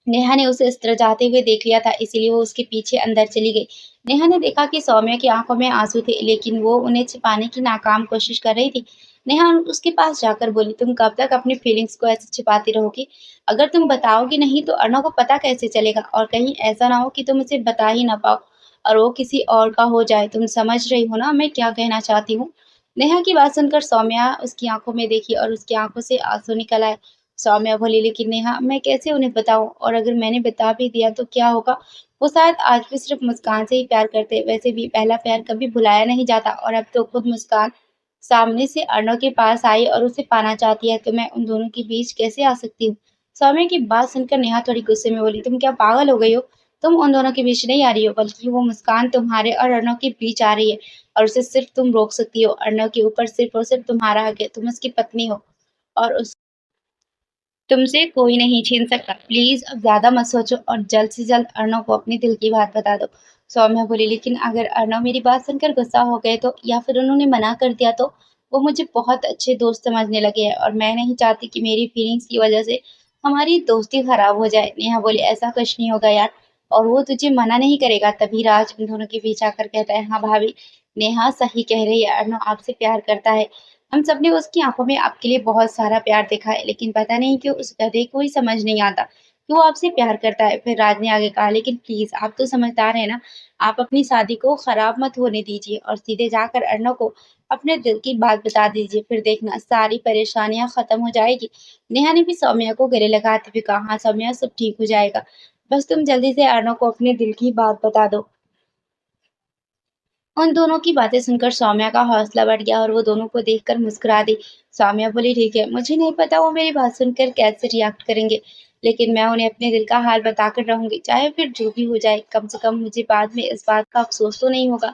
नेहा ने उसे इस तरह जाते हुए देख लिया था, इसीलिए वो उसके पीछे अंदर चली गई। नेहा ने देखा कि सौम्या की आंखों में आंसू थे, लेकिन वो उन्हें छिपाने की नाकाम कोशिश कर रही थी। नेहा उसके पास जाकर बोली, तुम कब तक अपनी फीलिंग्स को ऐसे छिपाती रहोगी? अगर तुम बताओगी नहीं तो अर्णव को पता कैसे चलेगा? और कहीं ऐसा ना हो कि तुम उसे बता ही ना पाओ और वो किसी और का हो जाए। तुम समझ रही हो ना मैं क्या कहना चाहती हूँ? नेहा की बात सुनकर सौम्या उसकी आंखों में देखी और उसकी आंखों से आंसू निकल आए। सौम्या बोली, लेकिन नेहा मैं कैसे उन्हें बताऊं? और अगर मैंने बता भी दिया तो क्या होगा? वो शायद आज भी सिर्फ मुस्कान से ही प्यार करते। वैसे भी पहला प्यार कभी भुलाया नहीं जाता और अब तो खुद मुस्कान सामने से अर्णव के पास आई और उसे पाना चाहती है, तो मैं उन दोनों के बीच कैसे आ सकती हूँ? सौम्या की बात सुनकर नेहा थोड़ी गुस्से में बोली, तुम क्या पागल हो गई हो? तुम उन दोनों के बीच नहीं आ रही हो, बल्कि वो मुस्कान तुम्हारे और अर्णव के बीच आ रही है और उसे सिर्फ तुम रोक सकती हो। अर्णव के ऊपर सिर्फ और सिर्फ तुम्हारा हक है। तुम उसकी पत्नी हो और उस तुमसे कोई नहीं छीन सकता। प्लीज अब ज्यादा मत सोचो और जल्द से जल्द अर्णव को अपने दिल की बात बता दो। सौम्या बोली, लेकिन अगर अर्णव मेरी बात सुनकर गुस्सा हो गए तो, या फिर उन्होंने मना कर दिया तो? वो मुझे बहुत अच्छे दोस्त समझने लगे हैं और मैं नहीं चाहती कि मेरी फीलिंग्स की वजह से हमारी दोस्ती खराब हो जाए। नेहा बोली, ऐसा कुछ नहीं होगा यार, और वो तुझे मना नहीं करेगा। तभी राज उन दोनों के बीच आकर कहता है, हाँ भाभी, नेहा सही कह रही है, अर्णव आपसे प्यार करता है। हम सबने उसकी आंखों में आपके लिए बहुत सारा प्यार देखा है, लेकिन पता नहीं क्यों उस गधे को ही समझ नहीं आता कि वो आपसे प्यार करता है। फिर राज ने आगे कहा, लेकिन प्लीज आप तो समझदार है ना, आप अपनी शादी को खराब मत होने दीजिए और सीधे जाकर अर्णव को अपने दिल की बात बता दीजिए। फिर देखना सारी परेशानियां खत्म हो जाएगी। नेहा ने भी सौम्या को गले लगाते हुए कहा, हाँ सौम्या, सब ठीक हो जाएगा, बस तुम जल्दी से अर्णव को अपने दिल की बात बता दो। उन दोनों की बातें सुनकर सौम्या का हौसला बढ़ गया और वो दोनों को देखकर मुस्कुरा दी। सौम्या बोली, ठीक है, मुझे नहीं पता वो मेरी बात सुनकर कैसे रिएक्ट करेंगे, लेकिन मैं उन्हें अपने दिल का हाल बताकर रहूंगी, चाहे फिर जो भी हो जाए। कम से कम मुझे बाद में इस बात का अफसोस तो नहीं होगा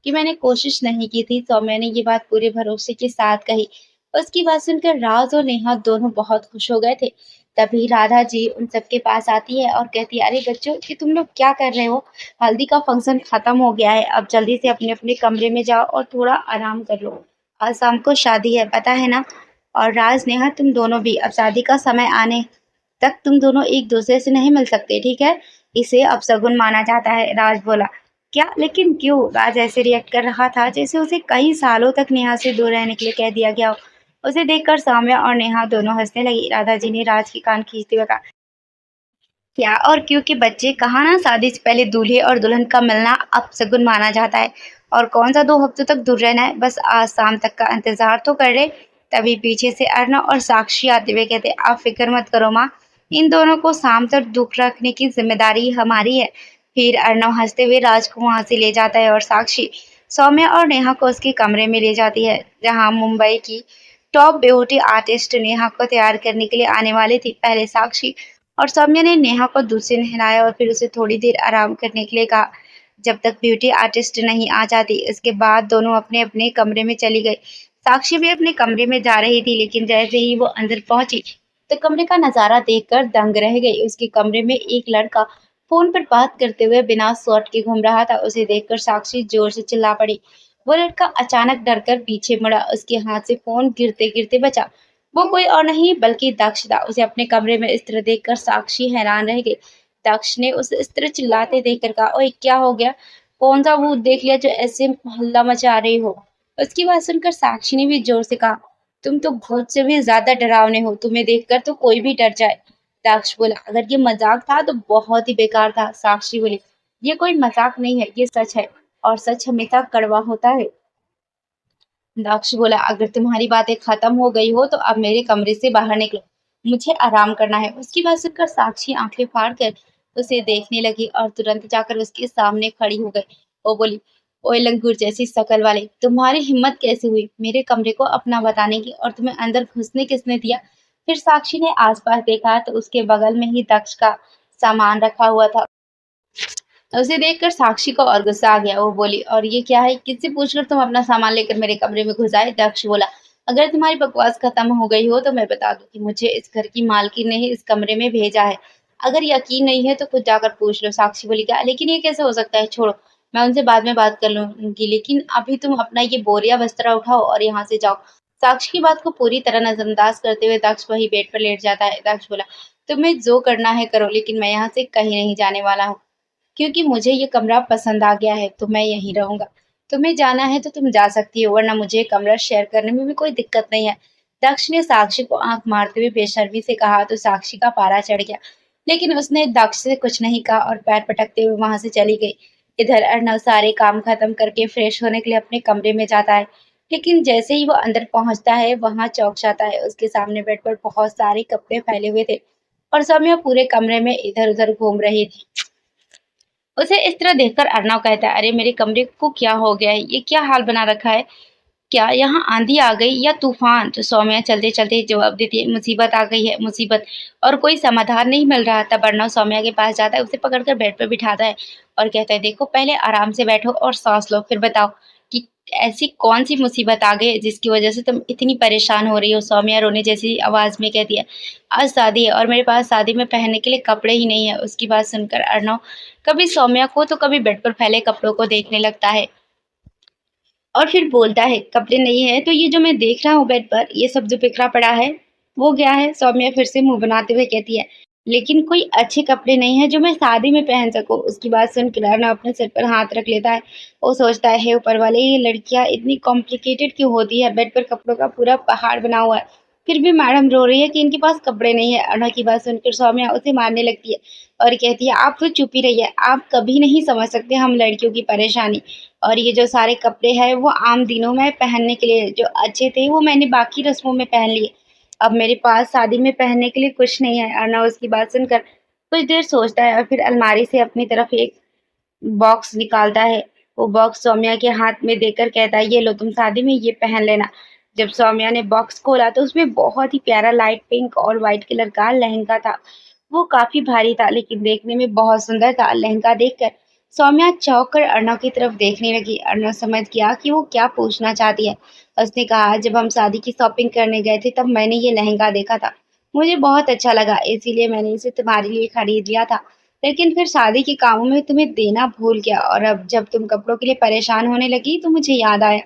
कि मैंने कोशिश नहीं की थी। सौम्या ने ये बात पूरे भरोसे के साथ कही। उसकी बात सुनकर राज और नेहा दोनों बहुत खुश हो गए थे। तभी राधा जी उन सबके पास आती है और कहती है, अरे बच्चों, कि तुम लोग क्या कर रहे हो? हल्दी का फंक्शन खत्म हो गया है, अब जल्दी से अपने अपने कमरे में जाओ और थोड़ा आराम कर लो। आज शाम को शादी है, पता है ना? और राज, नेहा, तुम दोनों भी अब शादी का समय आने तक तुम दोनों एक दूसरे से नहीं मिल सकते, ठीक है? इसे अपशगुन माना जाता है। राज बोला, क्या? लेकिन क्यों? राज ऐसे रिएक्ट कर रहा था जैसे उसे कई सालों तक नेहा से दूर रहने के लिए कह दिया गया हो। उसे देखकर सौम्या और नेहा दोनों हंसने लगी। राधा जी ने राज की कान खींचते हुए कहा, क्या और क्यों के बच्चे, कहा ना शादी से पहले दूल्हे और दुल्हन का मिलना अपशगुन माना जाता है। और कौन सा 2 हफ्तों तक दूर रहना है, बस आज शाम तक का इंतजार तो कर ले। तभी पीछे से अर्णव और साक्षी आते हुए कहते, आप फिक्र मत करो माँ, इन दोनों को शाम तक दुख रखने की जिम्मेदारी हमारी है। फिर अर्णव हंसते हुए राज को वहां से ले जाता है और साक्षी सौम्या और नेहा को उसके कमरे में ले जाती है, जहाँ मुंबई की टॉप ब्यूटी आर्टिस्ट नेहा को तैयार करने के लिए आने वाली थी। पहले साक्षी और सौम्या ने नेहा को दूध से नहलाया और फिर उसे थोड़ी देर आराम करने के लिए कहा, जब तक ब्यूटी आर्टिस्ट नहीं आ जाती। इसके बाद दोनों अपने अपने कमरे में चली गई। साक्षी भी अपने कमरे में जा रही थी, लेकिन जैसे ही वो अंदर पहुंची तो कमरे का नजारा देखकर दंग रह गई। उसके कमरे में एक लड़का फोन पर बात करते हुए बिना शर्ट के घूम रहा था। उसे देखकर साक्षी जोर से चिल्ला पड़ी। वो लड़का अचानक डरकर पीछे मुड़ा, उसके हाथ से फोन गिरते गिरते बचा। वो कोई और नहीं बल्कि दक्ष था। उसे अपने कमरे में इस तरह देखकर साक्षी हैरान रह गई। दक्ष ने उसे इस तरह चिल्लाते देखकर कहा, ओए क्या हो गया? कौन सा भूत देख लिया जो ऐसे हल्ला मचा रही हो? उसकी बात सुनकर साक्षी ने भी जोर से कहा, तुम तो भूत से भी ज्यादा डरावने हो, तुम्हें देखकर तो कोई भी डर जाए। दक्ष बोला, अगर ये मजाक था तो बहुत ही बेकार था। साक्षी बोली, ये कोई मजाक नहीं है, ये सच है, और सच हमेशा कड़वा होता है। दक्ष बोला, अगर तुम्हारी बातें खत्म हो गई हो तो अब मेरे कमरे से बाहर निकलो, मुझे आराम करना है। उसकी बात सुनकर साक्षी आंखें फाड़ कर उसे देखने लगी और तुरंत जाकर उसके सामने खड़ी हो गई। वो बोली, ओए लंगूर जैसी शकल वाले, तुम्हारी हिम्मत कैसे हुई मेरे कमरे को अपना बताने की, और तुम्हें अंदर घुसने किसने दिया? फिर साक्षी ने आसपास देखा तो उसके बगल में ही दक्ष का सामान रखा हुआ था। उसे देखकर साक्षी को और गुस्सा आ गया। वो बोली, और ये क्या है? किससे पूछकर तुम अपना सामान लेकर मेरे कमरे में घुस आए? दक्ष बोला, अगर तुम्हारी बकवास खत्म हो गई हो तो मैं बता दूं कि मुझे इस घर की मालकिन ने ही इस कमरे में भेजा है। अगर यकीन नहीं है तो खुद जाकर पूछ लो। साक्षी बोली, क्या? लेकिन ये कैसे हो सकता है? छोड़ो, मैं उनसे बाद में बात कर लूंगी, लेकिन अभी तुम अपना ये बोरिया बिस्तरा उठाओ और यहाँ से जाओ। साक्षी की बात को पूरी तरह नजरअंदाज करते हुए दक्ष वही बेड पर लेट जाता है। दक्ष बोला, तुम्हें जो करना है करो, लेकिन मैं यहाँ से कहीं नहीं जाने वाला हूँ। क्योंकि मुझे ये कमरा पसंद आ गया है तो मैं यहीं रहूँगा। तुम्हें जाना है तो तुम जा सकती हो, वरना मुझे ये कमरा शेयर करने में भी कोई दिक्कत नहीं है। दक्ष ने साक्षी को आँख मारते हुए बेशर्मी से कहा तो साक्षी का पारा चढ़ गया। लेकिन उसने दक्ष से कुछ नहीं कहा और पैर पटकते हुए वहां से चली गई। इधर अर्णव सारे काम खत्म करके फ्रेश होने के लिए अपने कमरे में जाता है। लेकिन जैसे ही वो अंदर पहुंचता है वहां चौंक जाता है। उसके सामने बेड पर बहुत सारे कपड़े फैले हुए थे और सौम्या पूरे कमरे में इधर उधर घूम रही थी। उसे इस तरह देखकर अर्णव कहता है, अरे मेरे कमरे को क्या हो गया है, ये क्या हाल बना रखा है, क्या यहाँ आंधी आ गई या तूफान। तो सौम्या चलते चलते जवाब देती है, मुसीबत आ गई है, मुसीबत, और कोई समाधान नहीं मिल रहा। तब अर्णव सौम्या के पास जाता है, उसे पकड़कर बेड पर बिठाता है और कहता है, देखो पहले आराम से बैठो और सांस लो, फिर बताओ कि ऐसी कौन सी मुसीबत आ गई है जिसकी वजह से तुम इतनी परेशान हो रही हो। सौम्या रोने जैसी आवाज में कहती है, आज शादी है और मेरे पास शादी में पहनने के लिए कपड़े ही नहीं है। उसकी बात सुनकर अर्णव कभी सौम्या को तो कभी बेड पर फैले कपड़ों को देखने लगता है और फिर बोलता है, कपड़े नहीं है तो ये जो मैं देख रहा हूँ बेड पर, ये सब जो बिखरा पड़ा है वो क्या है। सौम्या फिर से मुंह बनाते हुए कहती है, लेकिन कोई अच्छे कपड़े नहीं है जो मैं शादी में पहन सकूं। उसकी बात सुन किराना अपने सिर पर हाथ रख लेता है। वो सोचता है, हे ऊपर वाले, ये लड़कियां इतनी कॉम्प्लिकेटेड क्यों होती है, बेड पर कपड़ों का पूरा पहाड़ बना हुआ है, फिर भी मैडम रो रही है कि इनके पास कपड़े नहीं है। अनोखी की बात सुनकर सौम्या उसे मारने लगती है और कहती है, आप तो चुप ही रहिए, आप कभी नहीं समझ सकते हम लड़कियों की परेशानी। और ये जो सारे कपड़े हैं वो आम दिनों में पहनने के लिए जो अच्छे थे वो मैंने बाकी रस्मों में पहन लिए, अब मेरे पास शादी में पहनने के लिए कुछ नहीं है। अर्णव उसकी बात सुनकर कुछ देर सोचता है और फिर अलमारी से अपनी तरफ एक बॉक्स निकालता है। वो बॉक्स सौम्या के हाथ में देकर कहता है, ये लो तुम शादी में ये पहन लेना। जब सौम्या ने बॉक्स खोला तो उसमें बहुत ही प्यारा लाइट पिंक और व्हाइट कलर का लहंगा था। वो काफी भारी था लेकिन देखने में बहुत सुंदर था। लहंगा देखकर सौम्या चौंक कर अर्णव की तरफ देखने लगी। अर्णव समझ गया कि वो क्या पूछना चाहती है। उसने कहा, जब हम शादी की शॉपिंग करने गए थे तब मैंने ये लहंगा देखा था, मुझे बहुत अच्छा लगा, इसीलिए मैंने इसे तुम्हारे लिए खरीद लिया था। लेकिन फिर शादी के कामों में तुम्हें देना भूल गया और अब जब तुम कपड़ों के लिए परेशान होने लगी तो मुझे याद आया।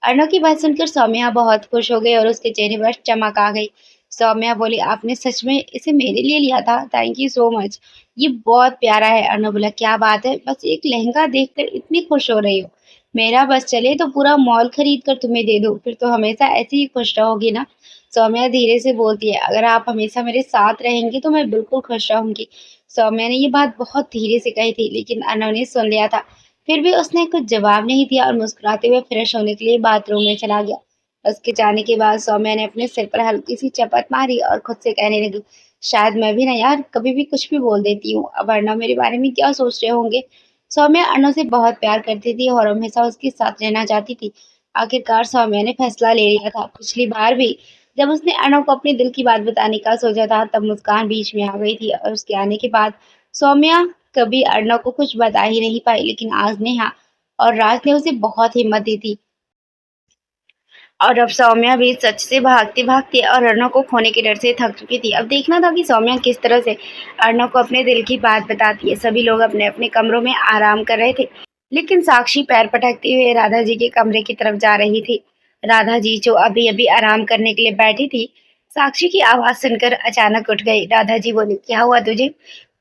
अर्णव की बात सुनकर सौम्या बहुत खुश हो गई और उसके चेहरे पर चमक आ गई। सौम्या बोली, आपने सच में इसे मेरे लिए लिया था, थैंक यू सो मच, ये बहुत प्यारा है। अर्णव बोला, क्या बात है, बस एक लहंगा देखकर इतनी खुश हो रही हो, मेरा बस चले तो पूरा मॉल खरीद कर तुम्हें दे दूं, फिर तो हमेशा ऐसे ही खुश रहोगी ना। सौम्या धीरे से बोलती है, अगर आप हमेशा मेरे साथ रहेंगे तो मैं बिल्कुल खुश रहूंगी। सौम्या ने ये बात बहुत धीरे से कही थी लेकिन अर्णव ने सुन लिया था। फिर भी उसने कुछ जवाब नहीं दिया और मुस्कुराते हुए फ्रेश होने के लिए बाथरूम में चला गया। उसके जाने के बाद सौम्या ने अपने सिर पर हल्की सी चपत मारी और खुद से कहने लगी, शायद मैं भी ना यार कभी भी कुछ भी बोल देती हूँ, अब अर्णव मेरे बारे में क्या सोच रहे होंगे। सौम्या अर्णव से बहुत प्यार करती थी और हमेशा उसके साथ रहना चाहती थी। आखिरकार सौम्या ने फैसला ले लिया था। पिछली बार भी जब उसने अर्णव को अपने दिल की बात बताने का सोचा था तब मुस्कान बीच में आ गई थी और उसके आने के बाद सौम्या कभी अर्णव को कुछ बता ही नहीं पाई। लेकिन आज नेहा और राज ने उसे बहुत हिम्मत दी थी और अब सौम्या भी सच से भागती भागती और अर्णव को खोने के डर से थक चुकी थी। अब देखना था कि सौम्या किस तरह से अर्णव को अपने दिल की बात बताती है। सभी लोग अपने अपने कमरों में आराम कर रहे थे लेकिन साक्षी पैर पटकते हुए राधा जी के कमरे की तरफ जा रही थी। राधा जी जो अभी अभी आराम करने के लिए बैठी थी, साक्षी की आवाज सुनकर अचानक उठ गई। राधा जी बोली, क्या हुआ तुझे,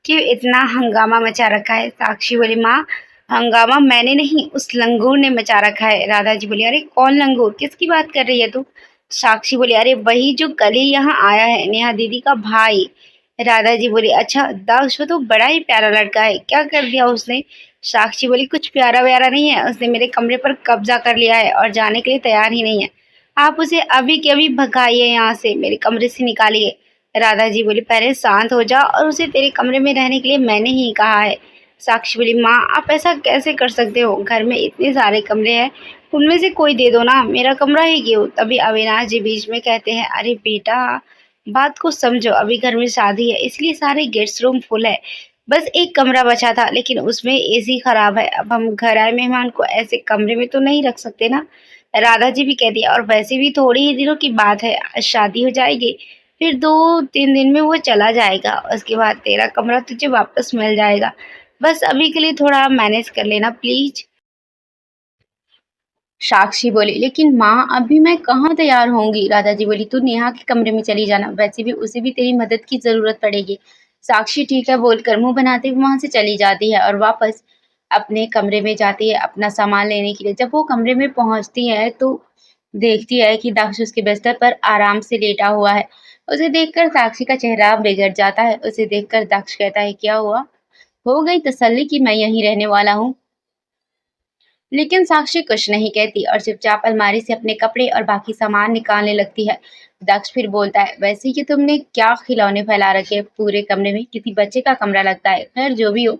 क्यों इतना हंगामा मचा रखा है। साक्षी बोली, माँ, हंगामा मैंने नहीं, उस लंगूर ने मचा रखा है। राधा जी बोली, अरे कौन लंगूर, किसकी बात कर रही है तू। साक्षी बोली, अरे वही जो कल ही यहाँ आया है, नेहा दीदी का भाई। राधा जी बोली, अच्छा दक्ष, वो तो बड़ा ही प्यारा लड़का है, क्या कर दिया उसने। साक्षी बोली, कुछ प्यारा व्यारा नहीं है, उसने मेरे कमरे पर कब्जा कर लिया है और जाने के लिए तैयार ही नहीं है। आप उसे अभी के अभी भगाइए, यहाँ से मेरे कमरे से निकालिए। राधा जी बोली, पहले शांत हो जा, और उसे तेरे कमरे में रहने के लिए मैंने ही कहा है। साक्षी बोली, माँ आप ऐसा कैसे कर सकते हो, घर में इतने सारे कमरे हैं, उनमें से कोई दे दो ना, मेरा कमरा ही क्यों। तभी अविनाश जी बीच में कहते हैं, अरे बेटा बात को समझो, अभी घर में शादी है इसलिए सारे गेस्ट रूम फुल है, बस एक कमरा बचा था लेकिन उसमें एसी खराब है, अब हम घर आए मेहमान को ऐसे कमरे में तो नहीं रख सकते ना। राधा जी भी कहती है, और वैसे भी थोड़ी ही दिनों की बात है, आज शादी हो जाएगी, फिर 2-3 दिन में वो चला जाएगा, उसके बाद तेरा कमरा तुझे वापस मिल जाएगा, बस अभी के लिए थोड़ा मैनेज कर लेना प्लीज। साक्षी बोली, लेकिन माँ अभी मैं कहाँ तैयार होंगी। राधा जी बोली, तू नेहा के कमरे में चली जाना, वैसे भी उसे भी तेरी मदद की जरूरत पड़ेगी। साक्षी ठीक है बोलकर मुंह बनाते हुए वहां से चली जाती है और वापस अपने कमरे में जाती है अपना सामान लेने के लिए। जब वो कमरे में पहुंचती है तो देखती है कि दक्ष उसके बिस्तर पर आराम से लेटा हुआ है। उसे देखकर साक्षी का चेहरा बिगड़ जाता है। उसे देखकर दक्ष कहता है, क्या हुआ? हो गई तसल्ली कि मैं यहीं रहने वाला हूँ? लेकिन साक्षी कुछ नहीं कहती और चुपचाप अलमारी से अपने कपड़े और बाकी सामान निकालने लगती है। दक्ष फिर बोलता है, वैसे ये तुमने क्या खिलौने फैला रखे हैं पूरे कमरे में? किसी बच्चे का कमरा लगता है। खैर जो भी हो,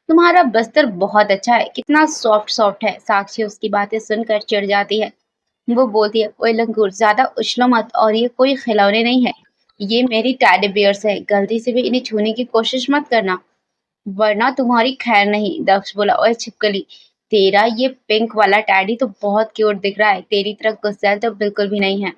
तुम्हारा बस्तर बहुत अच्छा है, कितना सॉफ्ट सॉफ्ट है। साक्षी उसकी बातें सुनकर चिढ़ जाती है। वो बोलती है, ओए लंगूर, ज्यादा उछलो मत, और ये कोई खिलौने नहीं है, ये मेरी टैडी बियर्स है, गलती से भी इन्हें छूने की कोशिश मत करना वरना तुम्हारी खैर नहीं। दक्ष बोला, ओए छिपकली, तेरा ये पिंक वाला टैडी तो बहुत क्यूट दिख रहा है, तेरी तरह गुस्सैल तो बिल्कुल भी नहीं है।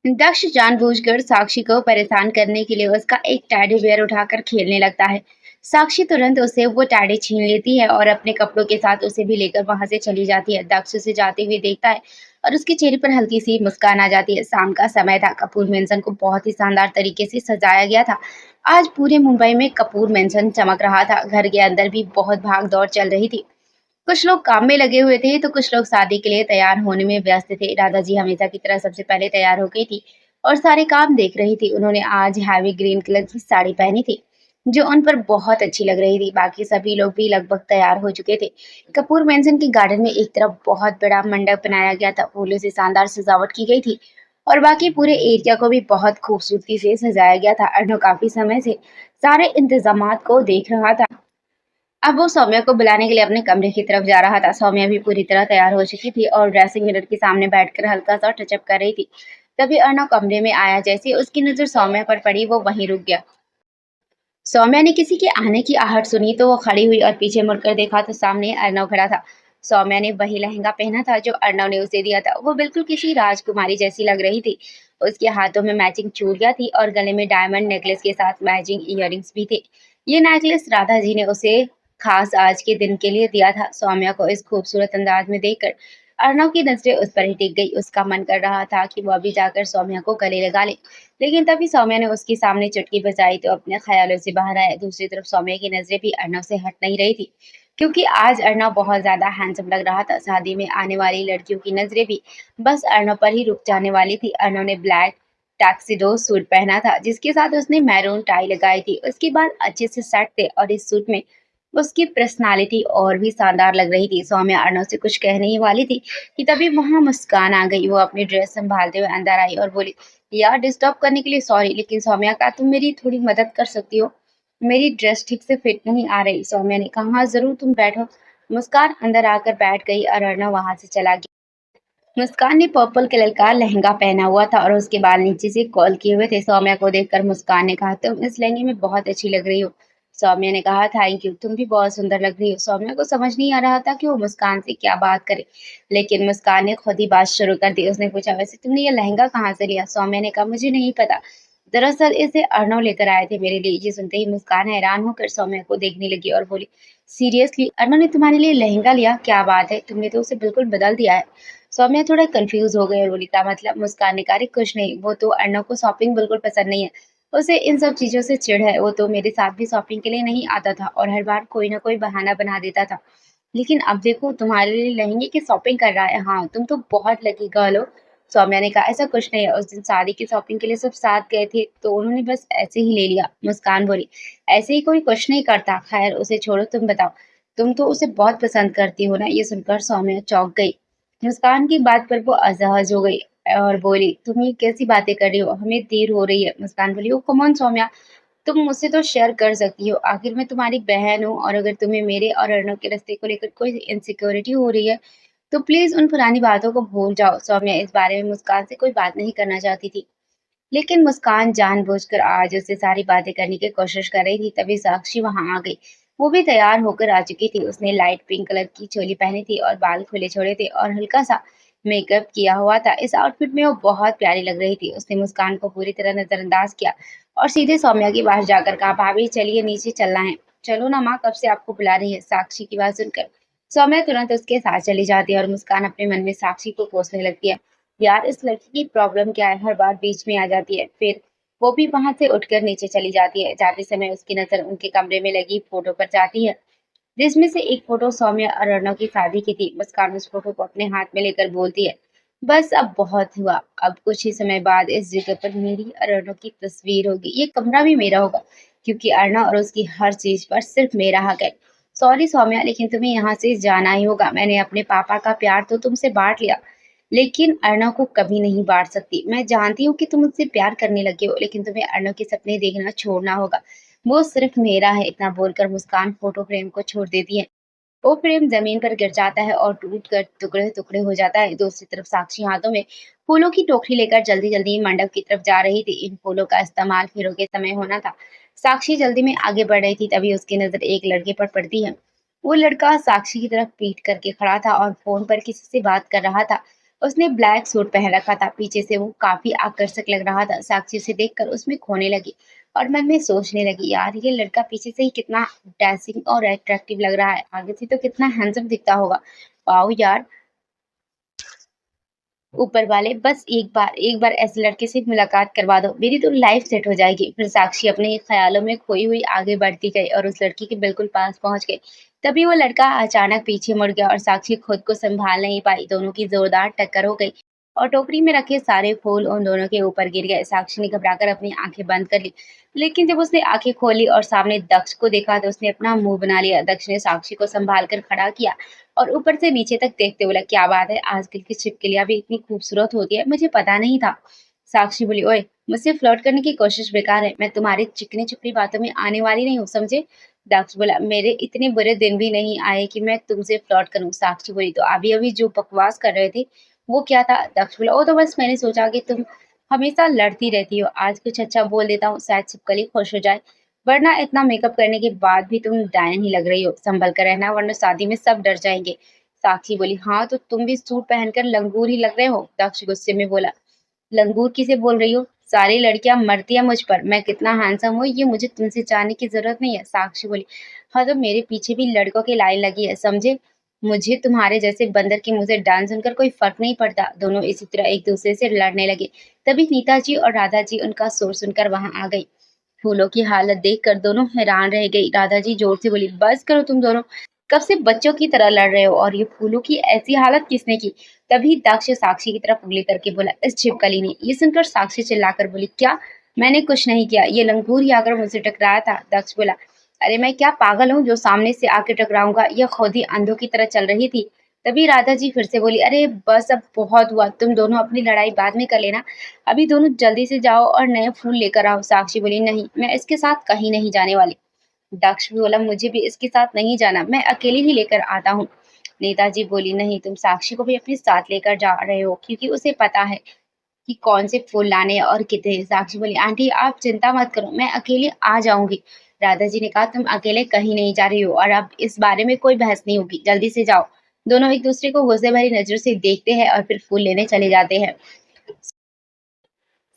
दक्ष जानबूझकर साक्षी को परेशान करने के लिए उसका एक टैडी बियर उठाकर खेलने लगता है। साक्षी तुरंत उसे वो टैडी छीन लेती है और अपने कपड़ों के साथ उसे भी लेकर वहां से चली जाती है। दक्ष उसे जाते हुए देखता है और उसके चेहरे पर हल्की सी मुस्कान आ जाती है। शाम का समय था। कपूर मेंशन को बहुत ही शानदार तरीके से सजाया गया था। आज पूरे मुंबई में कपूर मेंशन चमक रहा था। घर के अंदर भी बहुत भाग दौड़ चल रही थी। कुछ लोग काम में लगे हुए थे तो कुछ लोग शादी के लिए तैयार होने में व्यस्त थे। राधा जी हमेशा की तरह सबसे पहले तैयार हो गई थी और सारे काम देख रही थी। उन्होंने आज हैवी ग्रीन कलर की साड़ी पहनी थी जो उन पर बहुत अच्छी लग रही थी। बाकी सभी लोग भी लगभग तैयार हो चुके थे। कपूर मेंशन के गार्डन में एक तरफ बहुत बड़ा मंडप बनाया गया था, फूलों से शानदार सजावट की गई थी और बाकी पूरे एरिया को भी बहुत खूबसूरती से सजाया गया था। अर्णव काफी समय से सारे इंतजामात को देख रहा था। अब वो सौम्या को बुलाने के लिए अपने कमरे की तरफ जा रहा था। सौम्या भी पूरी तरह तैयार हो चुकी थी और ड्रेसिंग मिरर के सामने बैठकर हल्का सा टचअप कर रही थी। तभी अर्णव कमरे में आया। जैसे ही उसकी नजर सौम्या पर पड़ी वो वहीं रुक गया। सौम्या ने किसी के आने की आहट सुनी तो वो खड़ी हुई और पीछे मुड़कर देखा तो सामने अर्णव खड़ा था। सौम्या ने वही लहंगा पहना था जो अर्णव ने उसे दिया था। वो बिल्कुल किसी राजकुमारी जैसी लग रही थी। उसके हाथों में मैचिंग चूड़ियां थी और गले में डायमंड नेकलेस के साथ मैचिंग इयररिंग्स भी थे। ये नेकलेस राधा जी ने उसे खास आज के दिन के लिए दिया था। सौम्या को इस खूबसूरत अंदाज में देखकर अर्णव की नजरें उस पर ही टिक गई। उसका मन कर रहा था कि वो अभी जाकर सौम्या को गले लगा ले, लेकिन तभी सौम्या ने उसके सामने चुटकी बजाई तो अपने ख्यालों से बाहर आया। दूसरी तरफ सौम्या की नजरें भी अर्णव से हट नहीं रही थी क्योंकि आज अर्णव बहुत ज्यादा हैंडसम लग रहा था। शादी में आने वाली लड़कियों की नजरें भी बस अर्णव पर ही रुक जाने वाली थी। अर्णव ने ब्लैक टैक्सीडो सूट पहना था जिसके साथ उसने मैरून टाई लगाई थी। उसके बाल अच्छे से सेट थे और इस सूट में उसकी पर्सनालिटी और भी शानदार लग रही थी। सौम्या अर्णव से कुछ कहने ही वाली थी कि तभी वहां मुस्कान आ गई। वो अपनी ड्रेस संभालते हुए अंदर आई और बोली, यार डिस्टर्ब करने के लिए सॉरी, लेकिन सौम्या का तुम मेरी थोड़ी मदद कर सकती हो? मेरी ड्रेस ठीक से फिट नहीं आ रही। सौम्या ने कहा, हाँ जरूर, तुम बैठो। मुस्कान अंदर आकर बैठ गई और अर्णव वहां से चला गया। मुस्कान ने पर्पल कलर का लहंगा पहना हुआ था और उसके बाल नीचे से कॉल किए हुए थे। सौम्या को देखकर मुस्कान ने कहा, तुम इस लहंगे में बहुत अच्छी लग रही हो। सौम्या ने कहा, थैंक यू, तुम भी बहुत सुंदर लग रही हो। सौम्या को समझ नहीं आ रहा था कि वो मुस्कान से क्या बात करे, लेकिन मुस्कान ने खुद ही बात शुरू कर दी। उसने पूछा, वैसे तुमने ये लहंगा कहाँ से लिया? सौम्या ने कहा, मुझे नहीं पता, दरअसल इसे अर्णव लेकर आए थे मेरे लिए। ये सुनते ही मुस्कान हैरान होकर सौम्या को देखने लगी और बोली, सीरियसली अर्णव ने तुम्हारे लिए लहंगा लिया? क्या बात है, तुमने तो उसे बिल्कुल बदल दिया है। सौम्या थोड़ा कंफ्यूज हो गई और बोली, क्या मतलब? मुस्कान ने कहा, "अरे कुछ नहीं, वो तो अर्णव को शॉपिंग बिल्कुल पसंद नहीं है। उसे इन सब चीजों से चिढ़ है। वो तो मेरे साथ भी शॉपिंग के लिए नहीं आता था और हर बार कोई ना कोई बहाना बना देता था, लेकिन अब देखो तुम्हारे लिए लहंगे की शॉपिंग कर रहा है। हाँ, तुम तो बहुत लकी गर्ल हो। सौम्या ने कहा, ऐसा कुछ नहीं है, उस दिन शादी की शॉपिंग के लिए सब साथ गए थे तो उन्होंने बस ऐसे ही ले लिया। मुस्कान बोली, ऐसे ही कोई कुछ नहीं करता। खैर उसे छोड़ो, तुम बताओ, तुम तो उसे बहुत पसंद करती हो ना? ये सुनकर सौम्या चौंक गई। मुस्कान की बात पर वो असहज हो गई और बोली, तुम ये कैसी बातें कर रही हो? हमें देर हो रही है। मुस्कान बोली, ओ कम ऑन सौम्या, तुम मुझसे तो शेयर कर सकती हो, आखिर मैं तुम्हारी बहन हूँ। और अगर तुम्हें मेरे और अर्णव के रिश्ते को लेकर कोई इनसिक्योरिटी हो रही है तो प्लीज उन पुरानी बातों को भूल जाओ। सौम्या इस बारे में मुस्कान से कोई बात नहीं करना चाहती थी, लेकिन मुस्कान जानबूझकर आज उससे सारी बातें करने की कोशिश कर रही थी। तभी साक्षी वहां आ गई। वो भी तैयार होकर आ चुकी थी। उसने लाइट पिंक कलर की चोली पहनी थी और बाल खुले छोड़े थे और हल्का सा मेकअप किया हुआ था। इस आउटफिट में वो बहुत प्यारी लग रही थी। उसने मुस्कान को पूरी तरह नजरअंदाज किया और सीधे सौम्या के पास जाकर कहा, भाभी चलिए नीचे चलना है। चलो ना माँ, कब से आपको बुला रही है। साक्षी की बात सुनकर सौम्या तुरंत उसके साथ चली जाती है और मुस्कान अपने मन में साक्षी को कोसने लगती है, यार इस लड़की की प्रॉब्लम क्या है, हर बार बीच में आ जाती है। फिर वो भी वहां से उठकर नीचे चली जाती है। जाते समय उसकी नजर उनके कमरे में लगी फोटो पर जाती है, जिसमें से एक फोटो सौम्या और अर्णव की शादी की थी। मुस्कान उस फोटो को अपने हाथ में लेकर बोलती है, बस अब बहुत हुआ। अब कुछ ही समय बाद इस जगह पर मेरी और अर्णव की तस्वीर होगी। ये कमरा भी मेरा होगा, क्योंकि अर्णव और उसकी हर चीज पर सिर्फ मेरा हक है। सॉरी सौम्या, लेकिन तुम्हें यहाँ से जाना ही होगा। मैंने अपने पापा का प्यार तो तुमसे बांट लिया, लेकिन अर्णव को कभी नहीं बांट सकती। मैं जानती हूँ कि तुम मुझसे प्यार करने लगे हो, लेकिन तुम्हें अर्णव के सपने देखना छोड़ना होगा। वो सिर्फ मेरा है। इतना बोलकर मुस्कान फोटो फ्रेम को छोड़ देती है। वो प्रेम जमीन पर गिर जाता है और टूटकर टुकड़े टुकड़े हो जाता है। दूसरी तरफ साक्षी हाथों में फूलों की टोकरी लेकर जल्दी जल्दी मंडप की तरफ जा रही थी। इन फूलों का इस्तेमाल फेरों के समय होना था। साक्षी जल्दी में आगे बढ़ रही थी, तभी उसकी नजर एक लड़के पर पड़ती है। वो लड़का साक्षी की तरफ पीट करके खड़ा था और फोन पर किसी से बात कर रहा था। उसने ब्लैक सूट पहन रखा था। पीछे से वो काफी आकर्षक लग रहा था। साक्षी से देखकर उसमें खोने लगी और मन में सोचने लगी, यार ये लड़का पीछे से ही कितना डैशिंग और अट्रैक्टिव लग रहा है, आगे से तो कितना हैंडसम दिखता होगा। वाओ यार, ऊपर वाले बस एक बार ऐसे लड़के से मुलाकात करवा दो, मेरी तो लाइफ सेट हो जाएगी। फिर साक्षी अपने ख्यालों में खोई हुई आगे बढ़ती गई और उस लड़की के बिल्कुल पास पहुंच गई। तभी वो लड़का अचानक पीछे मुड़ गया और साक्षी खुद को संभाल नहीं पाई। दोनों की जोरदार टक्कर हो गई और टोकरी में रखे सारे फूल उन दोनों के ऊपर गिर गए। साक्षी ने घबराकर अपनी आंखें बंद कर ली, लेकिन जब उसने आंखें खोली और सामने दक्ष को देखा तो उसने अपना मुंह बना लिया। दक्ष ने साक्षी को संभाल कर खड़ा किया और ऊपर से नीचे तक देखते बोला, क्या बात है, आजकल की छिपकलियां भी इतनी खूबसूरत होती है, मुझे पता नहीं था। साक्षी बोली, ओए मुझसे फ्लर्ट करने की कोशिश बेकार है। मैं तुम्हारी चिकनी चुपड़ी बातों में आने वाली नहीं हूँ, समझे। दक्ष बोला, मेरे इतने बुरे दिन भी नहीं आए कि मैं तुमसे फ्लर्ट करूं। साक्षी बोली, तो अभी अभी जो बकवास कर रहे थे वो क्या था। दक्ष बोला, ओ तो बस मैंने सोचा कि तुम हमेशा लड़ती रहती हो, आज कुछ अच्छा बोल देता हूँ, शायद छिपकली खुश हो जाए। वरना इतना मेकअप करने के बाद भी तुम डायन ही लग रही हो। संभल कर रहना, वरना शादी में सब डर जाएंगे। साक्षी बोली, हाँ तो तुम भी सूट पहनकर लंगूर ही लग रहे हो। दक्ष गुस्से में बोला, लंगूर किसे बोल रही हो, सारी लड़कियां मरती हैं मुझ पर। मैं कितना हैंडसम हूँ ये मुझे तुमसे जानने की जरूरत नहीं है। साक्षी बोली, हाँ तो मेरे पीछे भी लड़कों की लाइन लगी है, समझे। मुझे तुम्हारे जैसे बंदर के मुंह से डांस सुनकर कोई फर्क नहीं पड़ता। दोनों इसी तरह एक दूसरे से लड़ने लगे। तभी नीता जी और राधा जी उनका शोर सुनकर वहां आ गई। फूलों की हालत देखकर दोनों हैरान रह गई। राधा जी जोर से बोली, बस करो तुम दोनों, कब से बच्चों की तरह लड़ रहे हो, और ये फूलों की ऐसी हालत किसने की। तभी दक्ष साक्षी की तरफ उंगली करके बोला, इस छिपकली ने। ये सुनकर साक्षी चिल्लाकर बोली, क्या, मैंने कुछ नहीं किया, ये लंगूर ही आकर मुझसे टकराया था। दक्ष बोला, अरे मैं क्या पागल हूँ जो सामने से आके टकराऊंगा, यह खुद ही अंधों की तरह चल रही थी। तभी राधा जी फिर से बोली, अरे बस अब बहुत हुआ, तुम दोनों अपनी लड़ाई बाद में कर लेना, अभी दोनों जल्दी से जाओ और नए फूल लेकर आओ। साक्षी बोली, नहीं मैं इसके साथ कहीं नहीं जाने वाली। दक्ष भी बोला, मुझे भी इसके साथ नहीं जाना, मैं अकेले ही लेकर आता हूँ। नेताजी बोली, नहीं तुम साक्षी को भी अपने साथ लेकर जा रहे हो, क्योंकि उसे पता है कि कौन से फूल लाने हैं और कितने। साक्षी बोली, आंटी आप चिंता मत करो, मैं अकेले आ जाऊंगी। राधा जी ने कहा, तुम अकेले कहीं नहीं जा रही हो और अब इस बारे में कोई बहस नहीं होगी, जल्दी से जाओ। दोनों एक दूसरे को गुस्से भरी नजर से देखते हैं और फिर फूल लेने चले जाते हैं।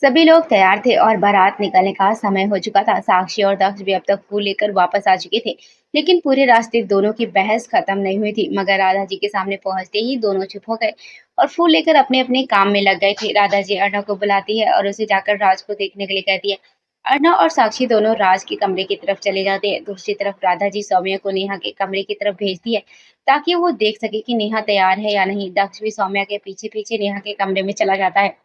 सभी लोग तैयार थे और बारात निकलने का समय हो चुका था। साक्षी और दक्ष भी अब तक फूल लेकर वापस आ चुके थे, लेकिन पूरे रास्ते दोनों की बहस खत्म नहीं हुई थी। मगर राधा जी के सामने पहुंचते ही दोनों चुप हो गए और फूल लेकर अपने अपने काम में लग गए थे। राधा जी अर्णव को बुलाती है और उसे जाकर राज को देखने के लिए कहती है। अर्णव और साक्षी दोनों राज के कमरे की तरफ चले जाते हैं। दूसरी तरफ राधा जी सौम्या को नेहा के कमरे की तरफ भेजती है, ताकि वो देख सके कि नेहा तैयार है या नहीं। दक्ष भी सौम्या के पीछे पीछे नेहा के कमरे में चला जाता है।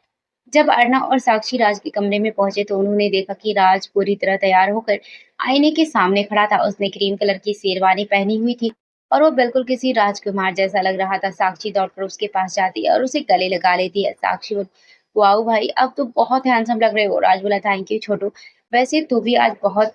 जब अर्णव और साक्षी राज के कमरे में पहुंचे तो उन्होंने देखा कि राज पूरी तरह तैयार होकर आईने के सामने खड़ा था। उसने क्रीम कलर की शेरवानी पहनी हुई थी और वो बिल्कुल किसी राजकुमार जैसा लग रहा था। साक्षी दौड़कर उसके पास जाती है और उसे गले लगा लेती है। साक्षी बोली, वाओ भाई, अब तो बहुत हैंडसम लग रहे हो। राज बोला, थैंक यू छोटू, वैसे तू भी आज बहुत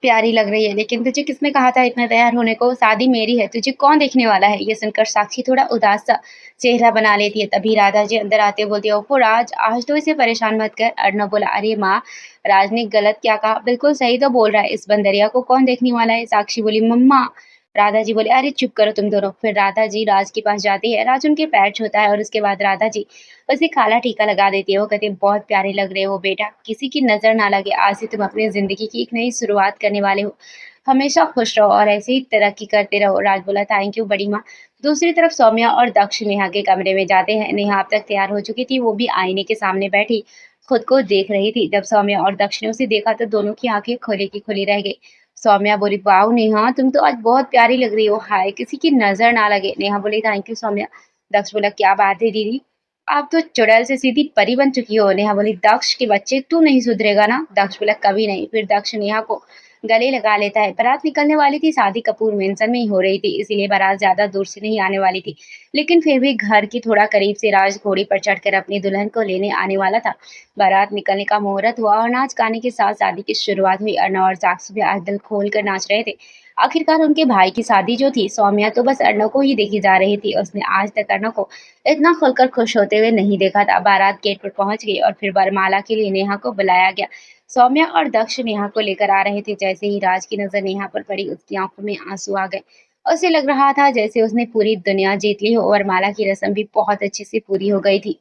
प्यारी लग रही है, लेकिन तुझे किसने कहा था इतना तैयार होने को, शादी मेरी है, तुझे कौन देखने वाला है। ये सुनकर साक्षी थोड़ा उदास सा चेहरा बना लेती है। तभी राधा जी अंदर आते हुए बोलती है, ओफो राज, आज तो इसे परेशान मत कर। अर्णव बोला, अरे माँ, राज ने गलत क्या कहा, बिल्कुल सही तो बोल रहा है, इस बंदरिया को कौन देखने वाला है। साक्षी बोली, मम्मा। राधा जी बोले, अरे चुप करो तुम दोनों। फिर राधा जी राज के पास जाती है। राज उनके पैर छूता है और उसके बाद राधा जी उसे काला टीका लगा देती है। वो कहते हैं, बहुत प्यारे लग रहे हो बेटा, किसी की नजर ना लगे, आज से तुम अपनी जिंदगी की एक नई शुरुआत करने वाले हो, हमेशा खुश रहो और ऐसे ही तरक्की करते रहो। राज बोला, थैंक यू बड़ी माँ। दूसरी तरफ सौम्या और दक्ष नेहा के कमरे में जाते हैं। नेहा अब तक तैयार हो चुकी थी, वो भी आईने के सामने बैठी खुद को देख रही थी। जब सौम्या और दक्ष ने उसे देखा तो दोनों की आंखें खुली की खुली रह गई। सौम्या बोली, वाह नेहा, तुम तो आज बहुत प्यारी लग रही हो, हाय किसी की नजर ना लगे। नेहा बोली, थैंक यू सौम्या। दक्ष बोला, क्या बात है दीदी, आप तो चुड़ैल से सीधी परी बन चुकी हो। नेहा बोली, दक्ष के बच्चे तू नहीं सुधरेगा ना। दक्ष बोला, कभी नहीं। फिर दक्ष नेहा को गले लगा लेता है। बारात निकलने वाली थी, शादी कपूर मेंशन में ही हो रही थी, इसीलिए बारात ज्यादा दूर से नहीं आने वाली थी, लेकिन फिर भी घर की थोड़ा करीब से राज घोड़ी पर चढ़कर अपनी दुल्हन को लेने आने वाला था। बारात निकलने का मुहूर्त हुआ और नाच गाने के साथ शादी की शुरुआत हुई। अर्णव और साक्षी भी आज दिल खोल कर नाच रहे थे। आखिरकार उनके भाई की शादी जो थी। सौम्या तो बस अर्णव को ही देखी जा रही थी, उसने आज तक अर्णव को इतना खुलकर खुश होते हुए नहीं देखा था। बारात गेट पर पहुंच गई और फिर वरमाला के लिए नेहा को बुलाया गया। सौम्या और दक्ष नेहा को लेकर आ रहे थे। जैसे ही राज की नजर नेहा पर पड़ी, उसकी आंखों में आंसू आ गए। उसे लग रहा था जैसे उसने पूरी दुनिया जीत ली हो। वरमाला की रस्म भी बहुत अच्छे से पूरी हो गई थी।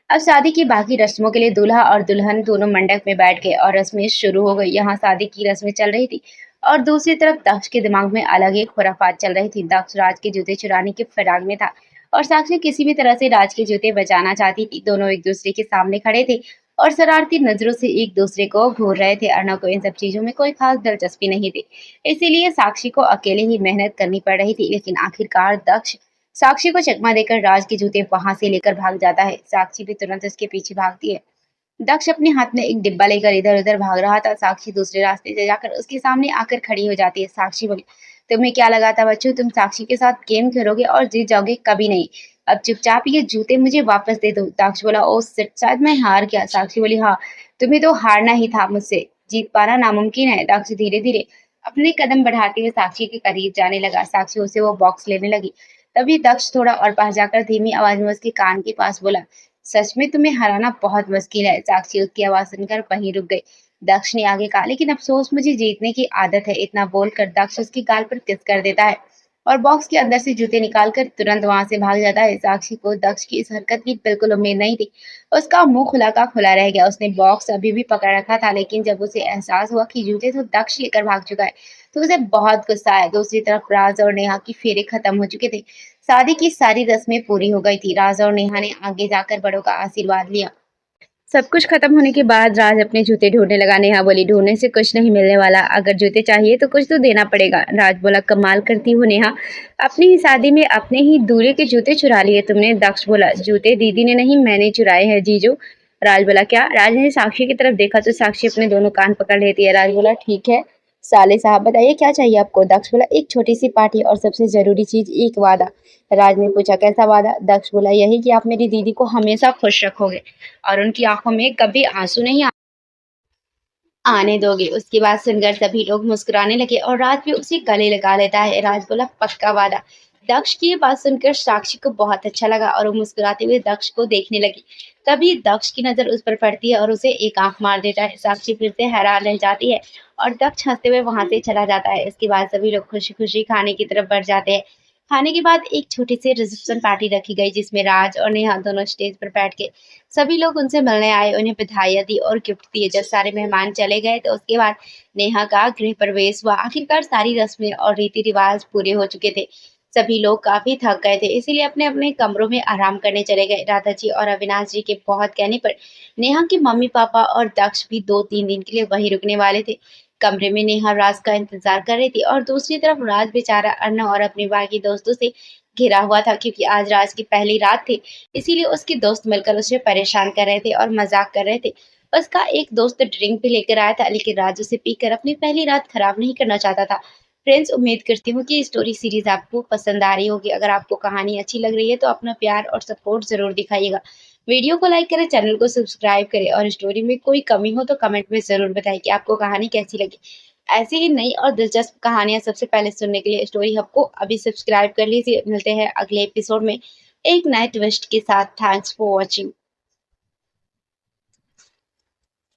अब शादी की बाकी रस्मों के लिए दूल्हा और दुल्हन दोनों मंडप में बैठ गए और रस्में शुरू हो गई। यहाँ शादी की रस्में चल रही थी और दूसरी तरफ दक्ष के दिमाग में अलग ही खुराफात चल रही थी। दक्ष राज के जूते चुराने के फिराक में था और साक्षी किसी भी तरह से राज के जूते बचाना चाहती थी। दोनों एक दूसरे के सामने खड़े थे और शरारती नजरों से एक दूसरे को घूर रहे थे। अर्णव को इन सब चीजों में कोई खास दिलचस्पी नहीं थी, इसीलिए साक्षी को अकेले ही मेहनत करनी पड़ रही थी। लेकिन आखिरकार दक्ष साक्षी को चकमा देकर राज के जूते वहां से लेकर भाग जाता है। साक्षी भी तुरंत उसके पीछे भागती है। दक्ष अपने हाथ में एक डिब्बा लेकर इधर उधर भाग रहा था। साक्षी दूसरे रास्ते से जाकर उसके सामने आकर खड़ी हो जाती है। साक्षी बोली, तुम्हें क्या लगा था बच्चों, तुम साक्षी के साथ गेम खेलोगे और जीत जाओगे? कभी नहीं। अब चुपचाप ये जूते मुझे वापस दे दो। दक्ष बोला, ओ शिट, शायद मैं हार गया। साक्षी बोली, हाँ, तुम्हें तो हारना ही था मुझसे, जीत पाना नामुमकिन है। दक्ष धीरे धीरे अपने कदम बढ़ाते हुए साक्षी के करीब जाने लगा। साक्षी उसे वो बॉक्स लेने लगी। तभी दक्ष थोड़ा और पास जाकर धीमी आवाज में उसके कान के पास बोला, सच में तुम्हें हराना बहुत मुश्किल है। साक्षी उसकी आवाज सुनकर वहीं रुक गई। दक्ष ने आगे कहा, लेकिन अफसोस, मुझे जीतने की आदत है। इतना बोलकर दक्ष उसके गाल पर किस कर देता है और बॉक्स के अंदर से जूते निकालकर तुरंत वहां से भाग जाता है। साक्षी को दक्ष की इस हरकत की बिल्कुल उम्मीद नहीं थी। उसका मुंह खुला का खुला रह गया। उसने बॉक्स अभी भी पकड़ रखा था, लेकिन जब उसे एहसास हुआ कि जूते तो दक्ष लेकर भाग चुका है, तो उसे बहुत गुस्सा आया। दूसरी तरफ राज और नेहा की फेरे खत्म हो चुके थे। शादी की सारी रस्में पूरी हो गई थी। राज और नेहा ने आगे जाकर बड़ों का आशीर्वाद लिया। सब कुछ खत्म होने के बाद राज अपने जूते ढूंढने लगा। नेहा बोली, ढूंढने से कुछ नहीं मिलने वाला, अगर जूते चाहिए तो कुछ तो देना पड़ेगा। राज बोला, कमाल करती हो नेहा, अपनी ही शादी में अपने ही दूल्हे के जूते चुरा लिए तुमने। दक्ष बोला, जूते दीदी ने नहीं, मैंने चुराए हैं जीजू। राज बोला, क्या? राज ने साक्षी की तरफ देखा तो साक्षी अपने दोनों कान पकड़ लेती है। राज बोला, ठीक है साले साहब, बताइए क्या चाहिए आपको? दक्ष बोला, एक छोटी सी पार्टी और सबसे जरूरी चीज, एक वादा। राज ने पूछा, कैसा वादा? दक्ष बोला, यही कि आप मेरी दीदी को हमेशा खुश रखोगे और उनकी आंखों में कभी आंसू नहीं आने दोगे। उसकी बात सुनकर सभी लोग मुस्कुराने लगे और राज भी उसे गले लगा लेता है। राज बोला, पक्का वादा। दक्ष की ये बात सुनकर साक्षी को बहुत अच्छा लगा और वो मुस्कुराते हुए दक्ष को देखने लगी। तभी दक्ष की नजर उस पर पड़ती है और उसे एक आंख मार देता है। साक्षी फिर से हैरान रह जाती है और दक्ष हंसते हुए वहां से चला जाता है। इसके बाद सभी लोग खुशी खुशी खाने की तरफ बढ़ जाते हैं। खाने के बाद एक छोटी सी रिसेप्शन पार्टी रखी गई, जिसमें राज और नेहा दोनों स्टेज पर बैठ के सभी लोग उनसे मिलने आए, उन्हें बधाइयाँ दी और गिफ्ट दिए। जब सारे मेहमान चले गए तो उसके बाद नेहा का गृह प्रवेश हुआ। आखिरकार सारी रस्में और रीति रिवाज पूरे हो चुके थे। सभी लोग काफी थक गए थे, इसीलिए अपने अपने कमरों में आराम करने चले गए। राधा जी और अविनाश जी के बहुत कहने पर नेहा के मम्मी पापा और दक्ष भी 2-3 दिन के लिए वहीं रुकने वाले थे। कमरे में नेहा राज का इंतजार कर रही थी और दूसरी तरफ राज बेचारा अर्नव और अपने बाकी दोस्तों से घिरा हुआ था, क्योंकि आज राज की पहली रात थी। इसीलिए उसके दोस्त मिलकर उसे परेशान कर रहे थे और मजाक कर रहे थे। उसका एक दोस्त ड्रिंक भी लेकर आया था, लेकिन राज उसे पीकर अपनी पहली रात खराब नहीं करना चाहता था। फ्रेंड्स, उम्मीद करती हूँ कि स्टोरी सीरीज आपको पसंद आ रही होगी। अगर आपको कहानी अच्छी लग रही है तो अपना प्यार और सपोर्ट जरूर दिखाइएगा। वीडियो को लाइक करें, चैनल को सब्सक्राइब करें और स्टोरी में कोई कमी हो तो कमेंट में जरूर बताएं कि आपको कहानी कैसी लगी। ऐसी ही नई और दिलचस्प कहानियां सबसे पहले सुनने के लिए स्टोरी हब को अभी सब्सक्राइब कर लीजिए। मिलते हैं अगले एपिसोड में एक नए ट्विस्ट के साथ। Thanks for watching.